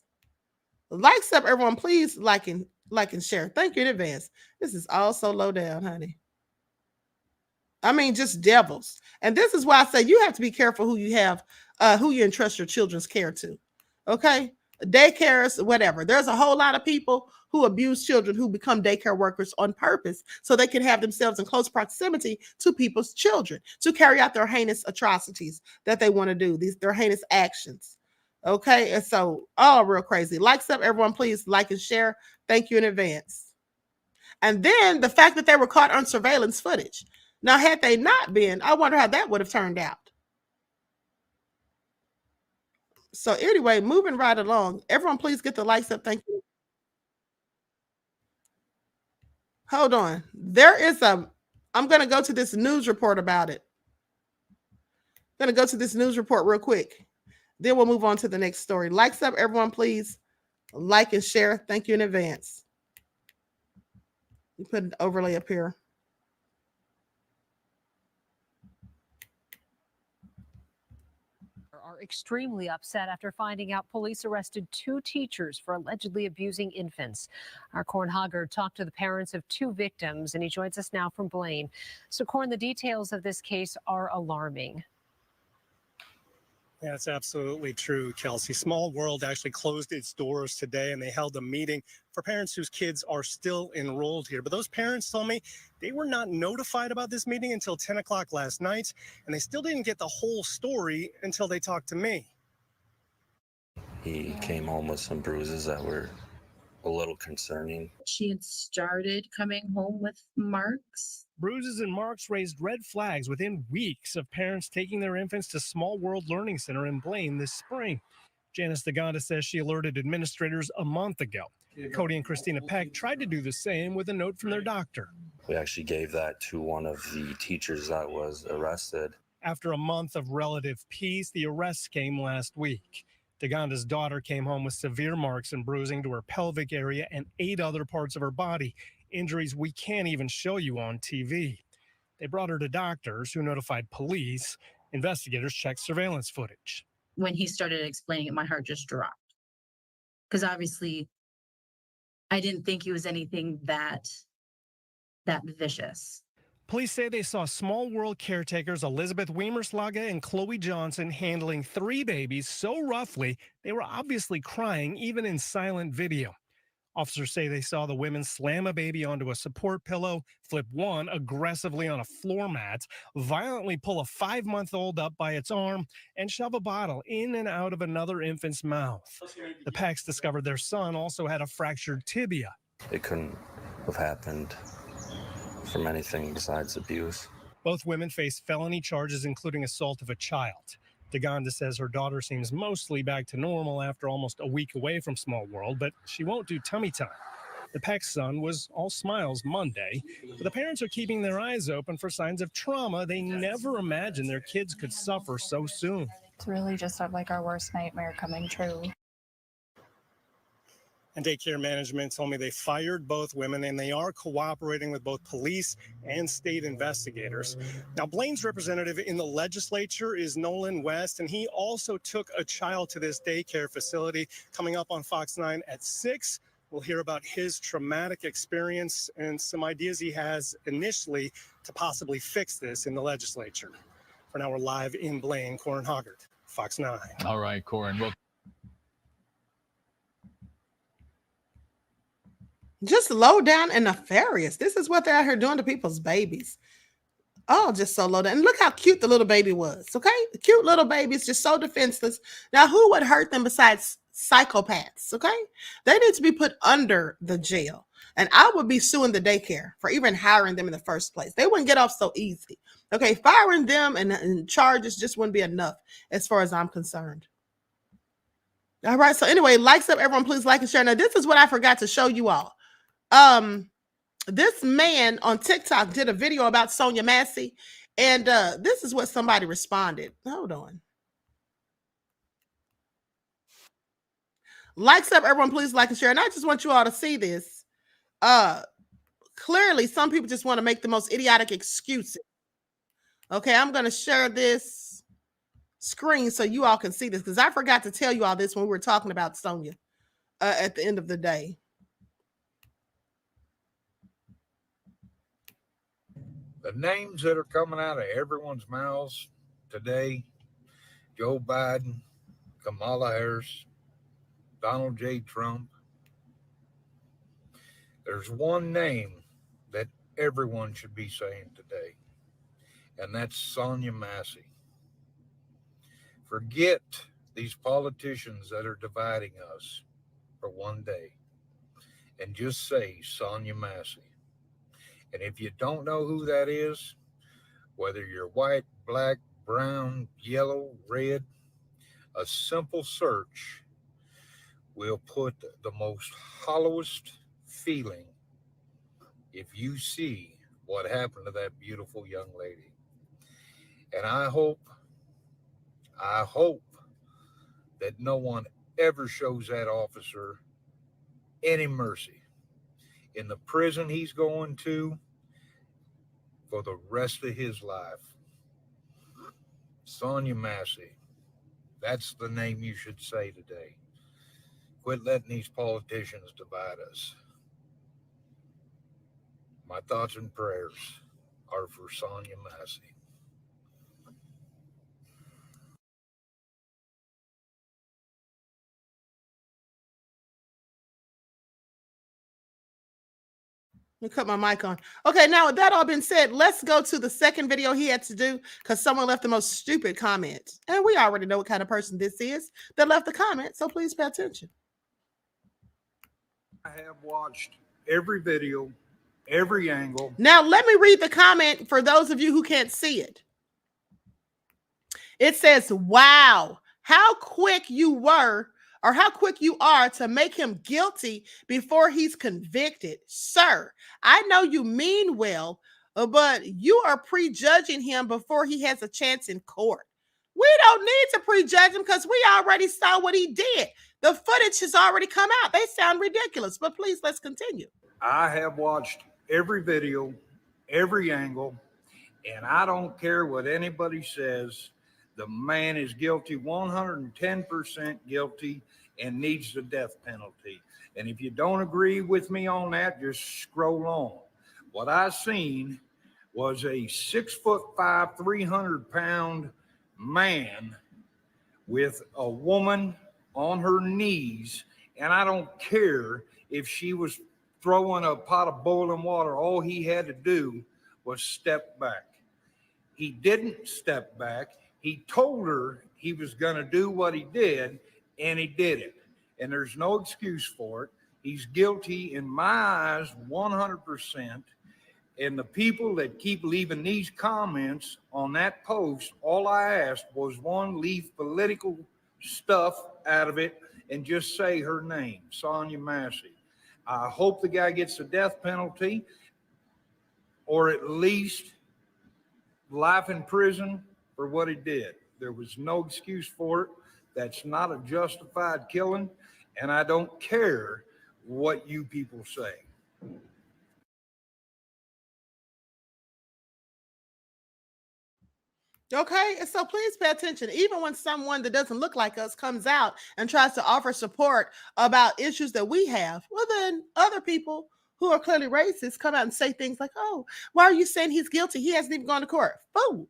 Likes up, everyone. Please like and share. Thank you in advance. This is all so low down, honey. I mean, just devils. And this is why I say you have to be careful who you have, who you entrust your children's care to. Okay? Daycares, whatever. There's a whole lot of people who abuse children who become daycare workers on purpose so they can have themselves in close proximity to people's children to carry out their heinous atrocities that they want to do, their heinous actions. Okay? And so, all real crazy. Likes up, everyone. Please like and share. Thank you in advance. And then the fact that they were caught on surveillance footage. Now, had they not been, I wonder how that would have turned out. So anyway, moving right along. Everyone, please get the likes up. Thank you. Hold on. I'm going to go to this news report about it. I'm going to go to this news report real quick. Then we'll move on to the next story. Likes up, everyone, please. Like and share. Thank you in advance. You put an overlay up here. Are extremely upset after finding out police arrested 2 teachers for allegedly abusing infants. Our Corn Hogger talked to the parents of 2 victims, and he joins us now from Blaine. So, Corn, the details of this case are alarming. Yeah, that's absolutely true, Kelsey. Small World actually closed its doors today, and they held a meeting for parents whose kids are still enrolled here. But those parents told me they were not notified about this meeting until 10 o'clock last night, and they still didn't get the whole story until they talked to me. He came home with some bruises that were a little concerning. She had started coming home with marks. Bruises and marks raised red flags within weeks of parents taking their infants to Small World Learning Center in Blaine this spring. Janice DeGonda says she alerted administrators a month ago. Cody and Christina Peck tried to do the same with a note from their doctor. We actually gave that to one of the teachers that was arrested. After a month of relative peace, the arrests came last week. DeGonda's daughter came home with severe marks and bruising to her pelvic area and 8 other parts of her body. Injuries we can't even show you on TV. They brought her to doctors who notified police. Investigators checked surveillance footage. When he started explaining it, my heart just dropped. Because obviously, I didn't think he was anything that vicious. Police say they saw Small World caretakers Elizabeth Weimerslage and Chloe Johnson handling 3 babies so roughly they were obviously crying even in silent video. Officers say they saw the women slam a baby onto a support pillow, flip one aggressively on a floor mat, violently pull a 5-month-old up by its arm, and shove a bottle in and out of another infant's mouth. The Pecks discovered their son also had a fractured tibia. It couldn't have happened from anything besides abuse. Both women face felony charges, including assault of a child. DeGonda says her daughter seems mostly back to normal after almost a week away from Small World, but she won't do tummy time. The Peck's son was all smiles Monday, but the parents are keeping their eyes open for signs of trauma they never imagined their kids could suffer so soon. It's really just like our worst nightmare coming true. And daycare management told me they fired both women, and they are cooperating with both police and state investigators. Now, Blaine's representative in the legislature is Nolan West, and he also took a child to this daycare facility. Coming up on Fox 9 at 6, we'll hear about his traumatic experience and some ideas he has initially to possibly fix this in the legislature. For now, we're live in Blaine. Corin Hoggart, Fox 9. All right, Corin. Well, just low down and nefarious. This is what they're out here doing to people's babies. Oh, just so low down. And look how cute the little baby was, okay? The cute little baby is just so defenseless. Now, who would hurt them besides psychopaths, okay? They need to be put under the jail. And I would be suing the daycare for even hiring them in the first place. They wouldn't get off so easy. Okay, firing them and charges just wouldn't be enough as far as I'm concerned. All right. So anyway, likes up, everyone. Please like and share. Now, this is what I forgot to show you all. This man on TikTok did a video about Sonya Massey, and this is what somebody responded. Hold on. Likes up, everyone. Please like and share. And I just want you all to see this. Clearly, some people just want to make the most idiotic excuses. Okay, I'm going to share this screen so you all can see this, because I forgot to tell you all this when we were talking about Sonya at the end of the day. The names that are coming out of everyone's mouths today: Joe Biden, Kamala Harris, Donald J. Trump. There's one name that everyone should be saying today, and that's Sonya Massey. Forget these politicians that are dividing us for one day, and just say Sonya Massey. And if you don't know who that is, whether you're white, black, brown, yellow, red, a simple search will put the most hollowest feeling if you see what happened to that beautiful young lady. And I hope that no one ever shows that officer any mercy in the prison he's going to for the rest of his life. Sonya Massey, that's the name you should say today. Quit letting these politicians divide us. My thoughts and prayers are for Sonya Massey. Let me cut my mic on. Okay, now with that all been said, let's go to the second video he had to do, because someone left the most stupid comment. And we already know what kind of person this is that left the comment, so please pay attention. I have watched every video, every angle. Now, let me read the comment for those of you who can't see it. It says, wow, how quick you were, or how quick you are to make him guilty before he's convicted. Sir, I know you mean well, but you are prejudging him before he has a chance in court. We don't need to prejudge him because we already saw what he did. The footage has already come out. They sound ridiculous, but please, let's continue. I have watched every video, every angle, and I don't care what anybody says. The man is guilty, 110% guilty, and needs the death penalty. And if you don't agree with me on that, just scroll on. What I seen was a 6'5", 300-pound man with a woman on her knees, and I don't care if she was throwing a pot of boiling water. All he had to do was step back. He didn't step back. He told her he was going to do what he did, and he did it. And there's no excuse for it. He's guilty in my eyes, 100%. And the people that keep leaving these comments on that post, all I asked was, one, leave political stuff out of it and just say her name, Sonya Massey. I hope the guy gets the death penalty, or at least life in prison for what he did. There was no excuse for it. That's not a justified killing, and I don't care what you people say. Okay, and so please pay attention. Even when someone that doesn't look like us comes out and tries to offer support about issues that we have, well, then other people who are clearly racist come out and say things like, oh, why are you saying he's guilty? He hasn't even gone to court. Fool.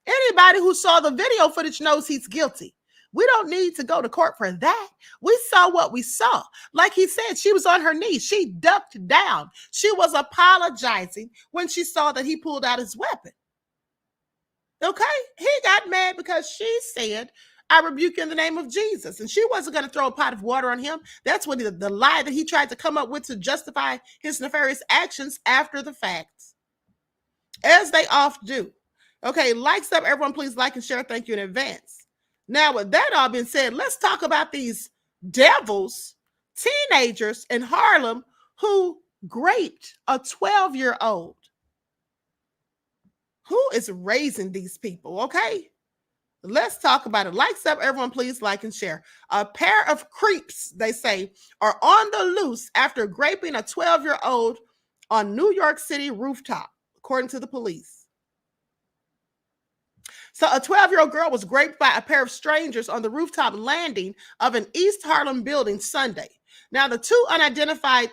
Anybody who saw the video footage knows he's guilty. We don't need to go to court for that. We saw what we saw. Like he said, she was on her knees. She ducked down. She was apologizing when she saw that he pulled out his weapon. Okay? He got mad because she said, I rebuke you in the name of Jesus. And she wasn't going to throw a pot of water on him. That's what the lie that he tried to come up with to justify his nefarious actions after the fact. As they oft do. Okay, likes up, everyone, please like and share. Thank you in advance. Now, with that all being said, let's talk about these devils, teenagers in Harlem who raped a 12-year-old. Who is raising these people? Okay. Let's talk about it. Likes up, everyone, please like and share. A pair of creeps, they say, are on the loose after raping a 12-year-old on New York City rooftop, according to the police. So a 12-year-old girl was raped by a pair of strangers on the rooftop landing of an East Harlem building Sunday. Now, the two unidentified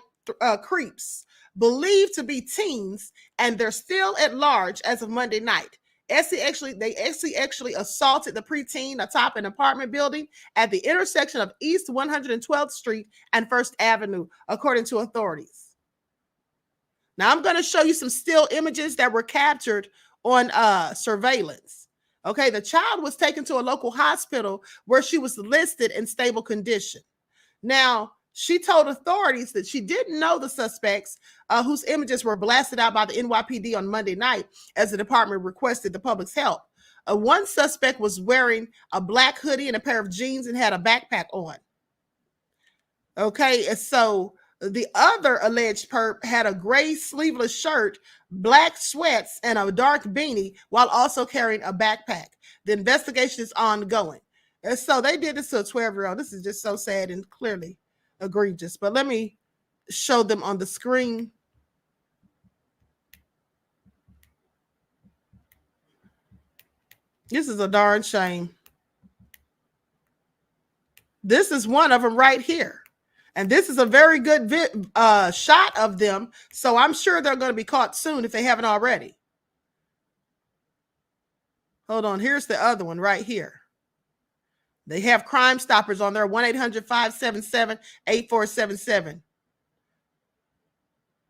creeps, believed to be teens, and they're still at large as of Monday night. They actually assaulted the preteen atop an apartment building at the intersection of East 112th Street and First Avenue, according to authorities. Now, I'm going to show you some still images that were captured on surveillance. Okay, the child was taken to a local hospital where she was listed in stable condition. Now, she told authorities that she didn't know the suspects whose images were blasted out by the NYPD on Monday night as the department requested the public's help. One suspect was wearing a black hoodie and a pair of jeans and had a backpack on. Okay, so the other alleged perp had a gray sleeveless shirt, black sweats, and a dark beanie while also carrying a backpack. The investigation is ongoing. And so they did this to a 12-year-old. This is just so sad and clearly egregious. But let me show them on the screen. This is a darn shame. This is one of them right here. And this is a very good shot of them. So I'm sure they're going to be caught soon if they haven't already. Hold on. Here's the other one right here. They have Crime Stoppers on there, 1-800-577-8477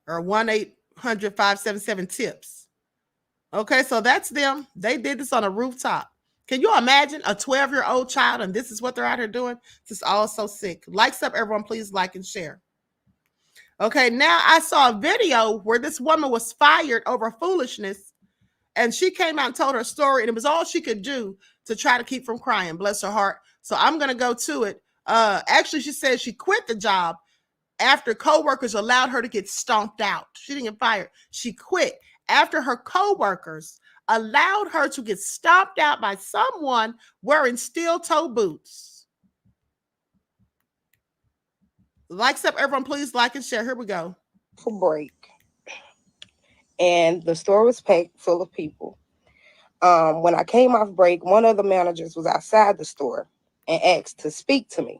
or 1-800-577-TIPS. Okay, so that's them. They did this on a rooftop. Can you imagine a 12-year-old child and this is what they're out here doing? This is all so sick. Likes up, everyone, please like and share. Okay, now I saw a video where this woman was fired over foolishness, and she came out and told her story, and it was all she could do to try to keep from crying, bless her heart. So I'm going to go to it. Actually, she said she quit the job after coworkers allowed her to get stomped out. She didn't get fired. She quit after her coworkers allowed her to get stomped out by someone wearing steel-toe boots. Likes up, everyone, please like and share. Here we go. For break. And the store was packed full of people. When I came off break, one of the managers was outside the store and asked to speak to me.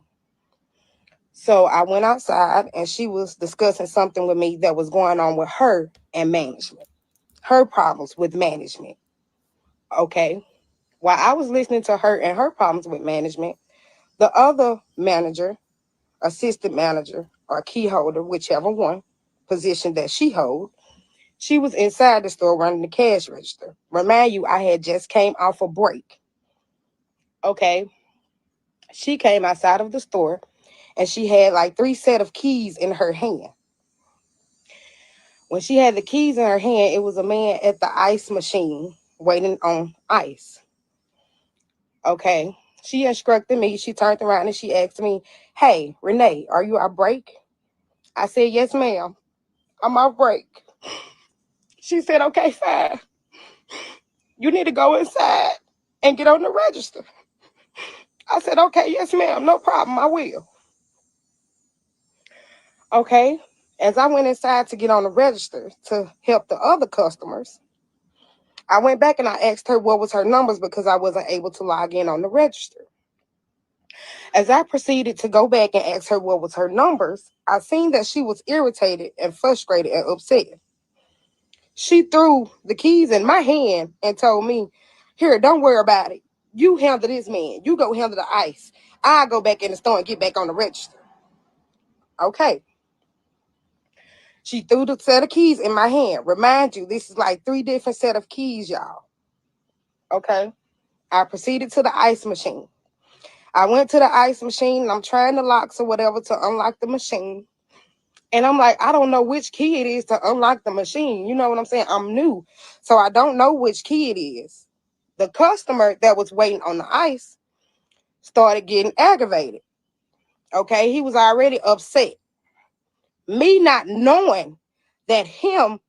So I went outside and she was discussing something with me that was going on with her and management. Her problems with management. Okay. While I was listening to her and her problems with management, the other manager, assistant manager, or key holder, whichever one position that she hold, she was inside the store running the cash register. Remind you, I had just came off a break. Okay. She came outside of the store and she had like 3 sets of keys in her hand. When she had the keys in her hand, it was a man at the ice machine waiting on ice. Okay. She instructed me. She turned around and she asked me, "Hey, Renee, are you on break?" I said, "Yes, ma'am. I'm on break." She said, "Okay, fine. You need to go inside and get on the register." I said, "Okay, yes, ma'am. No problem. I will." Okay. As I went inside to get on the register to help the other customers, I went back and I asked her what was her numbers because I wasn't able to log in on the register. As I proceeded to go back and ask her what was her numbers, I seen that she was irritated and frustrated and upset. She threw the keys in my hand and told me, "Here, don't worry about it. You handle this man. You go handle the ice. I'll go back in the store and get back on the register." Okay. She threw the set of keys in my hand. Remind you, this is like 3 different set of keys, y'all. Okay. I proceeded to the ice machine. I went to the ice machine and I'm trying the locks or whatever to unlock the machine. And I'm like, I don't know which key it is to unlock the machine. You know what I'm saying? I'm new. So I don't know which key it is. The customer that was waiting on the ice started getting aggravated. Okay, he was already upset. Me not knowing that him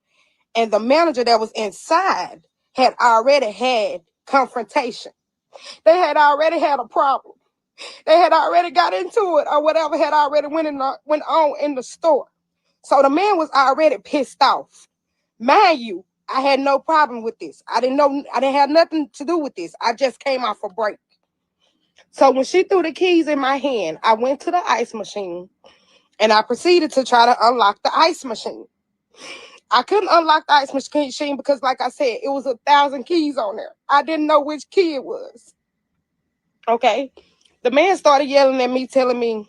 and the manager that was inside had already had confrontation. They had already had a problem. They had already got into it or whatever had already went on in the store. So the man was already pissed off. Mind you, I had no problem with this. I didn't have nothing to do with this. I just came off a break. So when she threw the keys in my hand, I went to the ice machine and I proceeded to try to unlock the ice machine. I couldn't unlock the ice machine because, like I said, it was 1,000 keys on there. I didn't know which key it was. Okay. The man started yelling at me, telling me,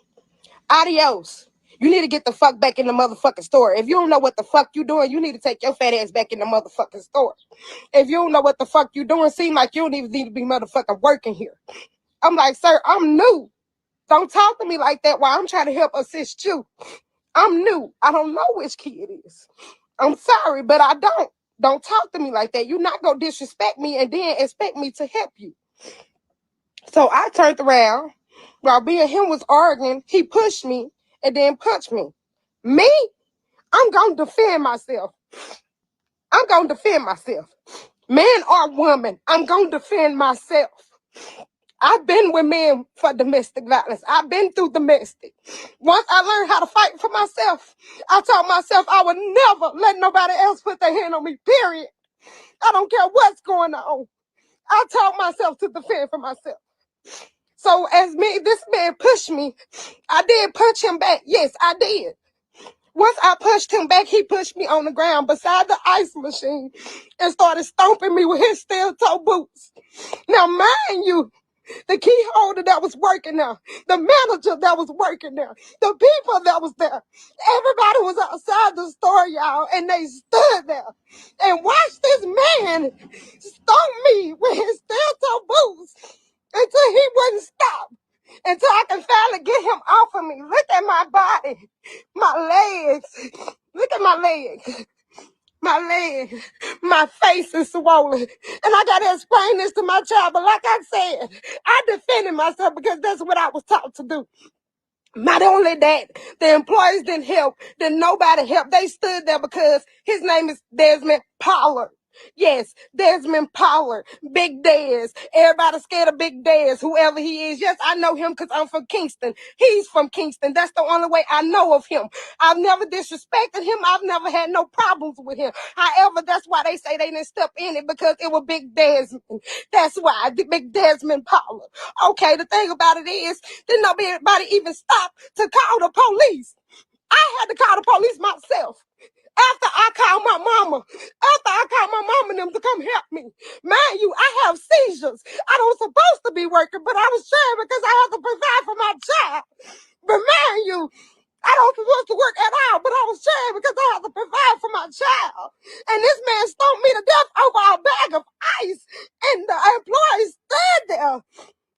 adios. You need to get the fuck back in the motherfucking store. If you don't know what the fuck you doing, you need to take your fat ass back in the motherfucking store. If you don't know what the fuck you doing, seem like you don't even need to be motherfucking working here. I'm like, sir, I'm new. Don't talk to me like that while I'm trying to help assist you. I'm new. I don't know which key it is. I'm sorry, but I don't. Don't talk to me like that. You're not going to disrespect me and then expect me to help you. So I turned around. While me and him was arguing, he pushed me and then punched me. Me? I'm going to defend myself. I'm going to defend myself. Man or woman, I'm going to defend myself. I've been with men for domestic violence. I've been through domestic. Once I learned how to fight for myself, I told myself I would never let nobody else put their hand on me, period. I don't care what's going on. I taught myself to defend for myself. So as this man pushed me, I did punch him back. Yes, I did. Once I pushed him back, he pushed me on the ground beside the ice machine and started stomping me with his steel-toe boots. Now, mind you, the key holder that was working there, the manager that was working there, the people that was there, everybody was outside the store, y'all, and they stood there and watched this man stomp me with his steel-toe boots until he wouldn't stop, until I can finally get him off of me. Look at my body, my legs. Look at my legs. My leg, my face is swollen. And I got to explain this to my child. But like I said, I defended myself because that's what I was taught to do. Not only that, the employees didn't help. Then nobody helped. They stood there because his name is Desmond Pollard. Yes, Desmond Pollard, Big Des. Everybody scared of Big Des, whoever he is. Yes, I know him because I'm from Kingston. He's from Kingston. That's the only way I know of him. I've never disrespected him. I've never had no problems with him. However, that's why they say they didn't step in it, because it was Big Desmond. That's why, Big Desmond Pollard. Okay, the thing about it is, didn't nobody even stop to call the police. I had to call the police myself. After I called my mama, and them to come help me. Mind you, I have seizures. I don't supposed to be working, but I was trying because I have to provide for my child. But mind you, I don't supposed to work at all, but I was trying because I have to provide for my child. And this man stomped me to death over a bag of ice, and the employees stood there.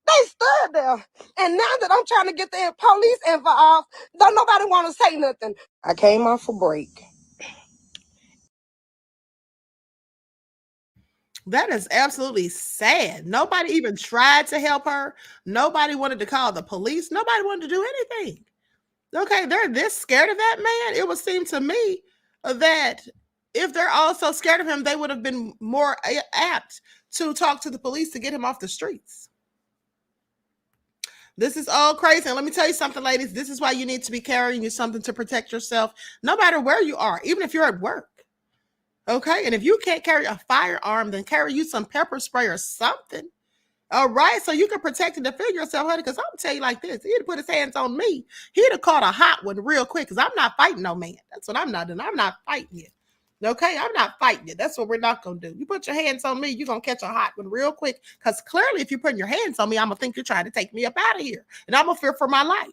They stood there. And now that I'm trying to get the police involved, don't nobody want to say nothing. I came off a break. That is absolutely sad. Nobody even tried to help her. Nobody wanted to call the police. Nobody wanted to do anything. Okay, they're this scared of that man. It would seem to me that if they're all so scared of him, they would have been more apt to talk to the police to get him off the streets. This is all crazy. And let me tell you something, ladies. This is why you need to be carrying you something to protect yourself, no matter where you are, even if you're at work. Okay, and if you can't carry a firearm, then carry you some pepper spray or something. All right, so you can protect and defend yourself, honey, because I'm going to tell you like this. He'd put his hands on me. He'd have caught a hot one real quick, because I'm not fighting no man. That's what I'm not doing. I'm not fighting you. Okay, I'm not fighting you. That's what we're not going to do. You put your hands on me, you're going to catch a hot one real quick, because clearly if you're putting your hands on me, I'm going to think you're trying to take me up out of here, and I'm going to fear for my life.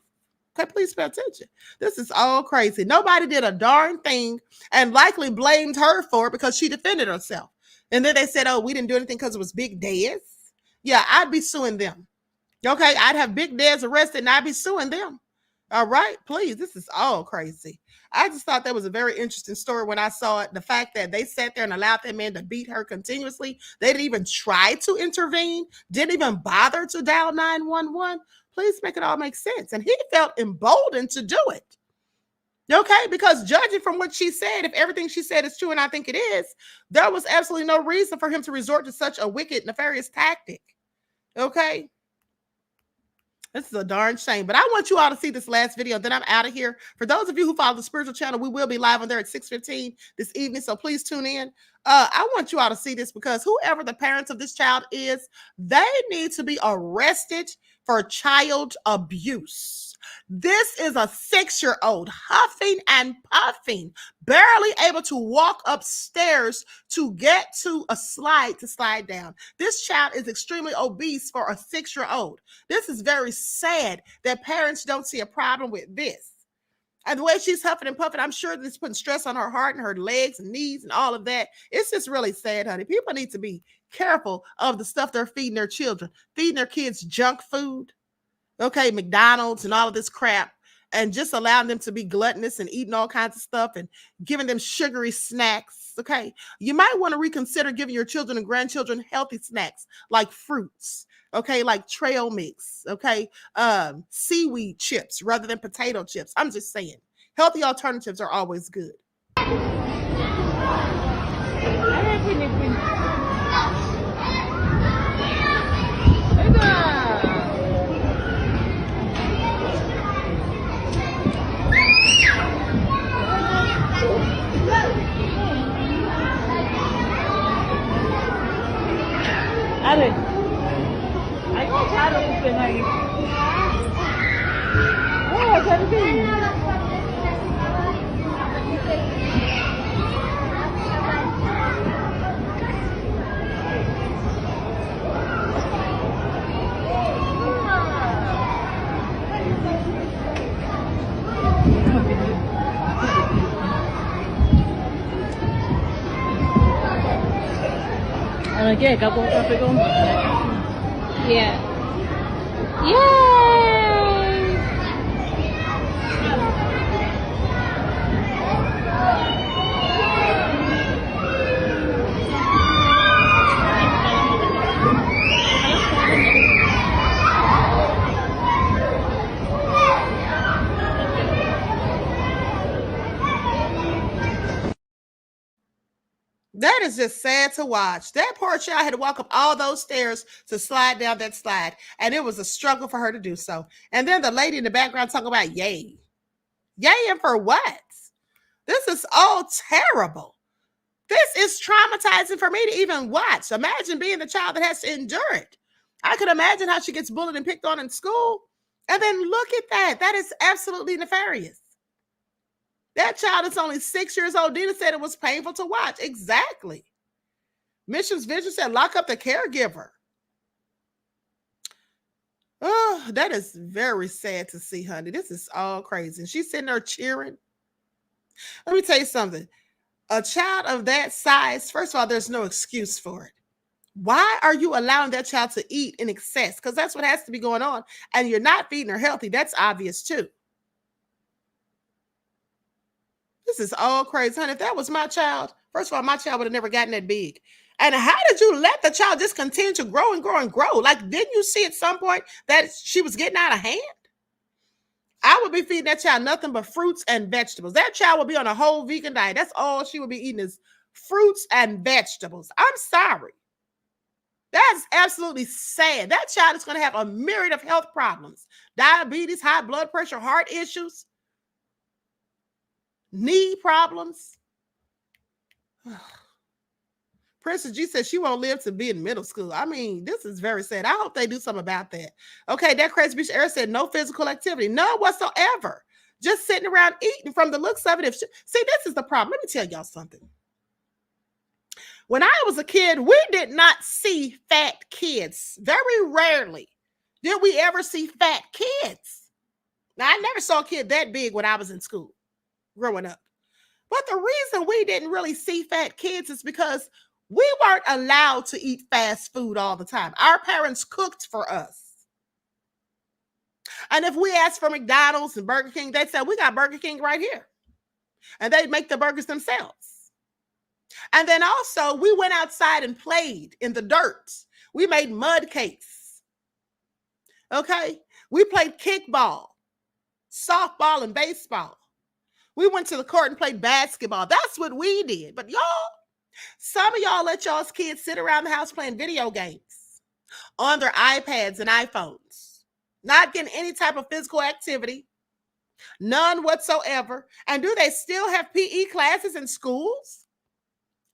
Okay, please pay attention. This is all crazy. Nobody did a darn thing and likely blamed her for it because she defended herself. And then they said, oh, we didn't do anything because it was Big Des. Yeah, I'd be suing them. Okay, I'd have Big Des arrested and I'd be suing them. All right, please. This is all crazy. I just thought that was a very interesting story when I saw it. The fact that they sat there and allowed that man to beat her continuously. They didn't even try to intervene. Didn't even bother to dial 911. Please make it all make sense. And he felt emboldened to do it. Okay, because judging from what she said, if everything she said is true, and I think it is, there was absolutely no reason for him to resort to such a wicked, nefarious tactic. Okay. This is a darn shame, but I want you all to see this last video. Then I'm out of here. For those of you who follow the spiritual channel, we will be live on there at 6:15 this evening, so please tune in. I want you all to see this because whoever the parents of this child is, they need to be arrested for child abuse. This is a 6-year-old huffing and puffing, barely able to walk upstairs to get to a slide to slide down. This child is extremely obese for a 6-year-old. This is very sad that parents don't see a problem with this. And the way she's huffing and puffing, I'm sure this is putting stress on her heart and her legs and knees and all of that. It's just really sad, honey. People need to be careful of the stuff they're feeding their children, feeding their kids junk food, okay, McDonald's and all of this crap, and just allowing them to be gluttonous and eating all kinds of stuff and giving them sugary snacks, okay? You might want to reconsider giving your children and grandchildren healthy snacks like fruits, okay, like trail mix, okay, seaweed chips rather than potato chips. I'm just saying, healthy alternatives are always good. Okay, couple traffic on. Yeah. Yay! That is just sad to watch. That poor child had to walk up all those stairs to slide down that slide, and it was a struggle for her to do so. And then the lady in the background talking about yay. Yay, and for what? This is all terrible. This is traumatizing for me to even watch. Imagine being the child that has to endure it. I could imagine how she gets bullied and picked on in school. And then look at that. That is absolutely nefarious. That child is only 6 years old. Dina said it was painful to watch. Exactly. Missions Vision said, lock up the caregiver. Oh, that is very sad to see, honey. This is all crazy. And she's sitting there cheering. Let me tell you something. A child of that size, first of all, there's no excuse for it. Why are you allowing that child to eat in excess? Because that's what has to be going on. And you're not feeding her healthy. That's obvious too. This is all crazy, honey. If that was my child, first of all, my child would have never gotten that big. And how did you let the child just continue to grow and grow and grow? Like, didn't you see at some point that she was getting out of hand? I would be feeding that child nothing but fruits and vegetables. That child would be on a whole vegan diet. That's all she would be eating is fruits and vegetables. I'm sorry. That's absolutely sad. That child is going to have a myriad of health problems. Diabetes, high blood pressure, heart issues, knee problems. Princess G says she won't live to be in middle school. I mean, this is very sad. I hope they do something about that. Okay, that Crazy Beach Air said no physical activity, none whatsoever. Just sitting around eating. From the looks of it, see, this is the problem. Let me tell y'all something. When I was a kid, we did not see fat kids. Very rarely did we ever see fat kids. Now, I never saw a kid that big when I was in school growing up. But the reason we didn't really see fat kids is because we weren't allowed to eat fast food all the time. Our parents cooked for us. And if we asked for McDonald's and Burger King, they'd say, we got Burger King right here. And they'd make the burgers themselves. And then also, we went outside and played in the dirt. We made mud cakes. Okay? We played kickball, softball, and baseball. We went to the court and played basketball. That's what we did. But y'all, some of y'all let y'all's kids sit around the house playing video games on their iPads and iPhones, not getting any type of physical activity, none whatsoever. And do they still have PE classes in schools?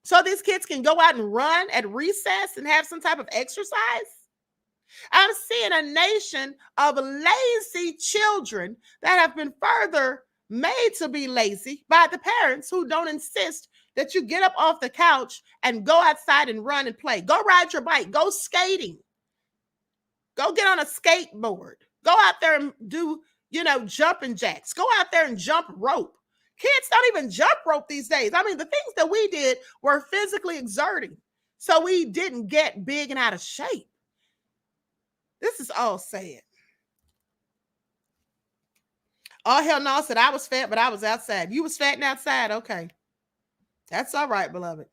So these kids can go out and run at recess and have some type of exercise? I'm seeing a nation of lazy children that have been further made to be lazy by the parents who don't insist that you get up off the couch and go outside and run and play. Go ride your bike. Go skating. Go get on a skateboard. Go out there and do, jumping jacks. Go out there and jump rope. Kids don't even jump rope these days. I mean, the things that we did were physically exerting, so we didn't get big and out of shape. This is all sad. Oh, hell no, said I was fat, but I was outside. You was fat and outside? Okay. That's all right, beloved.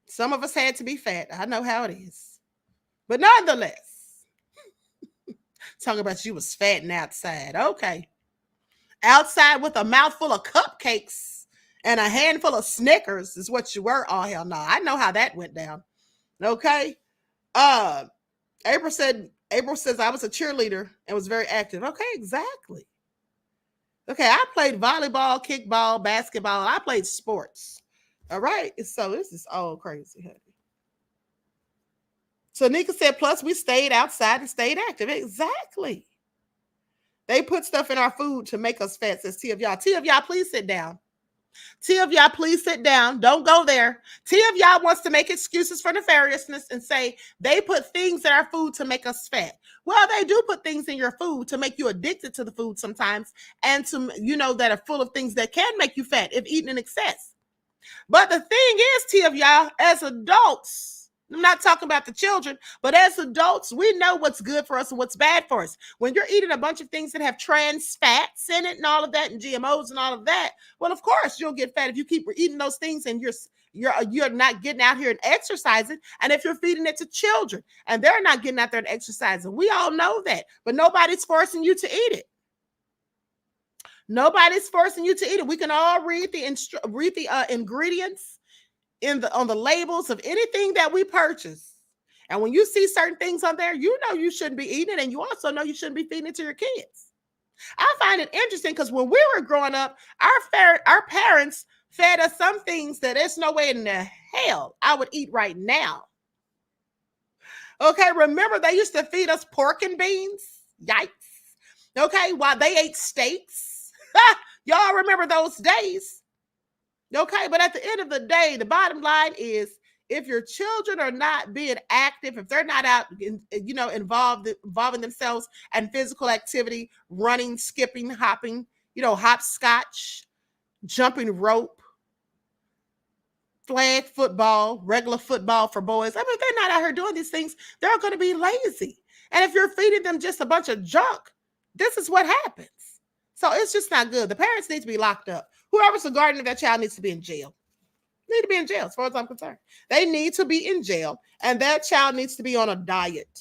Some of us had to be fat. I know how it is. But nonetheless, talking about you was fat and outside. Okay. Outside with a mouthful of cupcakes and a handful of Snickers is what you were. Oh, hell no. I know how that went down. Okay. April says I was a cheerleader and was very active. Okay, exactly. Okay, I played volleyball, kickball, basketball. I played sports. All right. So this is all crazy, honey. So Nika said, plus we stayed outside and stayed active. Exactly. They put stuff in our food to make us fat, says T of y'all. T of y'all, please sit down. T of y'all, please sit down. Don't go there. T of y'all wants to make excuses for nefariousness and say they put things in our food to make us fat. Well, they do put things in your food to make you addicted to the food sometimes, and to, that are full of things that can make you fat if eaten in excess. But the thing is, T of y'all, as adults, I'm not talking about the children, but as adults, we know what's good for us and what's bad for us. When you're eating a bunch of things that have trans fats in it and all of that, and GMOs and all of that, well, of course you'll get fat if you keep eating those things and you're not getting out here and exercising. And if you're feeding it to children and they're not getting out there and exercising, we all know that, but nobody's forcing you to eat it. Nobody's forcing you to eat it. We can all read the ingredients on the labels of anything that we purchase. And when you see certain things on there, you know you shouldn't be eating it, and you also know you shouldn't be feeding it to your kids. I find it interesting because when we were growing up, our parents fed us some things that there's no way in the hell I would eat right now. Okay, remember they used to feed us pork and beans? Yikes. Okay, while they ate steaks. Y'all remember those days? Okay, but at the end of the day, the bottom line is if your children are not being active, if they're not out, involving themselves in physical activity, running, skipping, hopping, hopscotch, jumping rope, flag football, regular football for boys. I mean, if they're not out here doing these things, they're going to be lazy. And if you're feeding them just a bunch of junk, this is what happens. So it's just not good. The parents need to be locked up. Whoever's the guardian of that child needs to be in jail. They need to be in jail, as far as I'm concerned. They need to be in jail, and that child needs to be on a diet.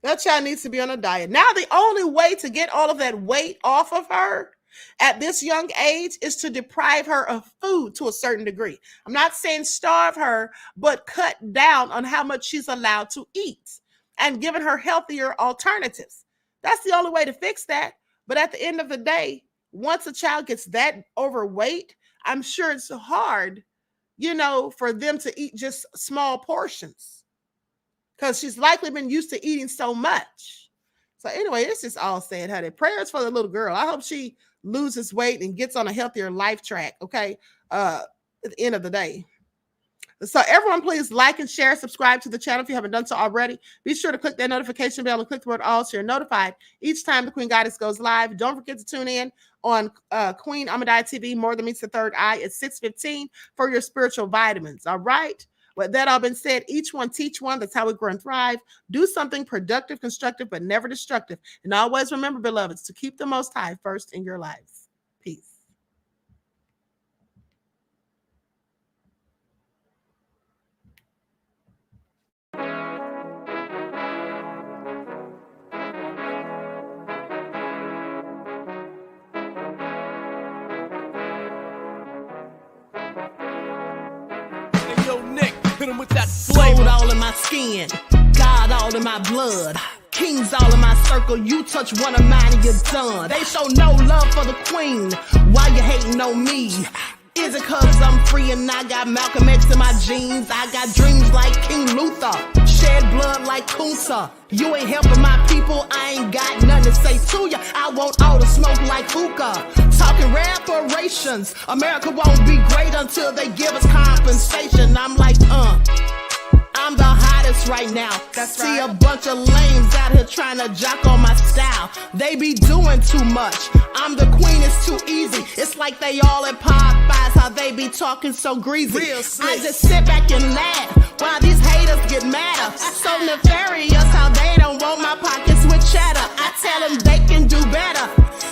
That child needs to be on a diet. Now, the only way to get all of that weight off of her at this young age is to deprive her of food to a certain degree. I'm not saying starve her, but cut down on how much she's allowed to eat and giving her healthier alternatives. That's the only way to fix that. But at the end of the day, once a child gets that overweight, I'm sure it's hard, for them to eat just small portions because she's likely been used to eating so much. So anyway, it's just all said, honey. Prayers for the little girl. I hope she loses weight and gets on a healthier life track, okay, at the end of the day. So everyone, please like and share, subscribe to the channel if you haven't done so already. Be sure to click that notification bell and click the word all so you're notified each time the Queen Goddess goes live. Don't forget to tune in on Queen Ahmadiyyah TV, More Than Meets the Third Eye at 6:15 for your spiritual vitamins. All right. With that all been said, each one teach one. That's how we grow and thrive. Do something productive, constructive, but never destructive. And always remember, beloveds, to keep the Most High first in your lives. Peace. Hit him with that flavor. Gold all in my skin, God all in my blood. Kings all in my circle, you touch one of mine and you're done. They show no love for the queen, why you hating on me? Is it cause I'm free and I got Malcolm X in my jeans? I got dreams like King Luther, shed blood like Kunta. You ain't helping my people, I ain't got nothing to say to ya. I want all the smoke like hookah. Talking reparations, America won't be great until they give us compensation. I'm like, I'm the hottest right now. See a bunch of lames out here trying to jock on my style. They be doing too much. I'm the queen, it's too easy. It's like they all at Popeyes, how they be talking so greasy. I just sit back and laugh while these haters get madder. So nefarious how they don't want my pockets with cheddar. I tell them they can do better.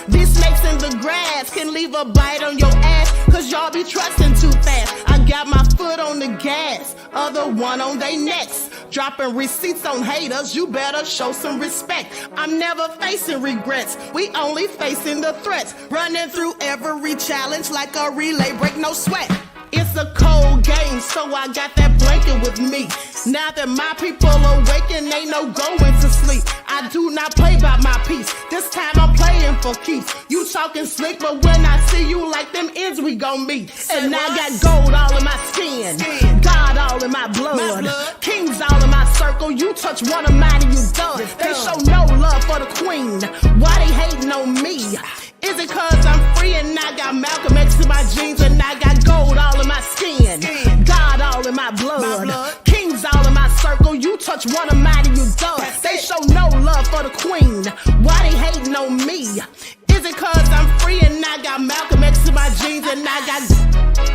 These snakes in the grass can leave a bite on your ass, cause y'all be trusting too fast. I got my foot on the gas, other one on they necks. Dropping receipts on haters, you better show some respect. I'm never facing regrets, we only facing the threats. Running through every challenge like a relay, break no sweat. It's a cold game, so I got that blanket with me. Now that my people awaken, ain't no going to sleep. I do not play by my piece, this time I'm playing for keeps. You talking slick, but when I see you like them ends, we gon' meet. And I got gold all in my skin, God all in my blood. Kings all in my circle, you touch one of mine and you done. They show no love for the queen, why they hating on me? Is it cause I'm free and I got Malcolm X in my jeans and I got gold all in my skin, God all in my blood. Kings all in my circle, you touch one of mine and you done. They show no love for the queen, why they hating on me? Is it cause I'm free and I got Malcolm X in my jeans and I got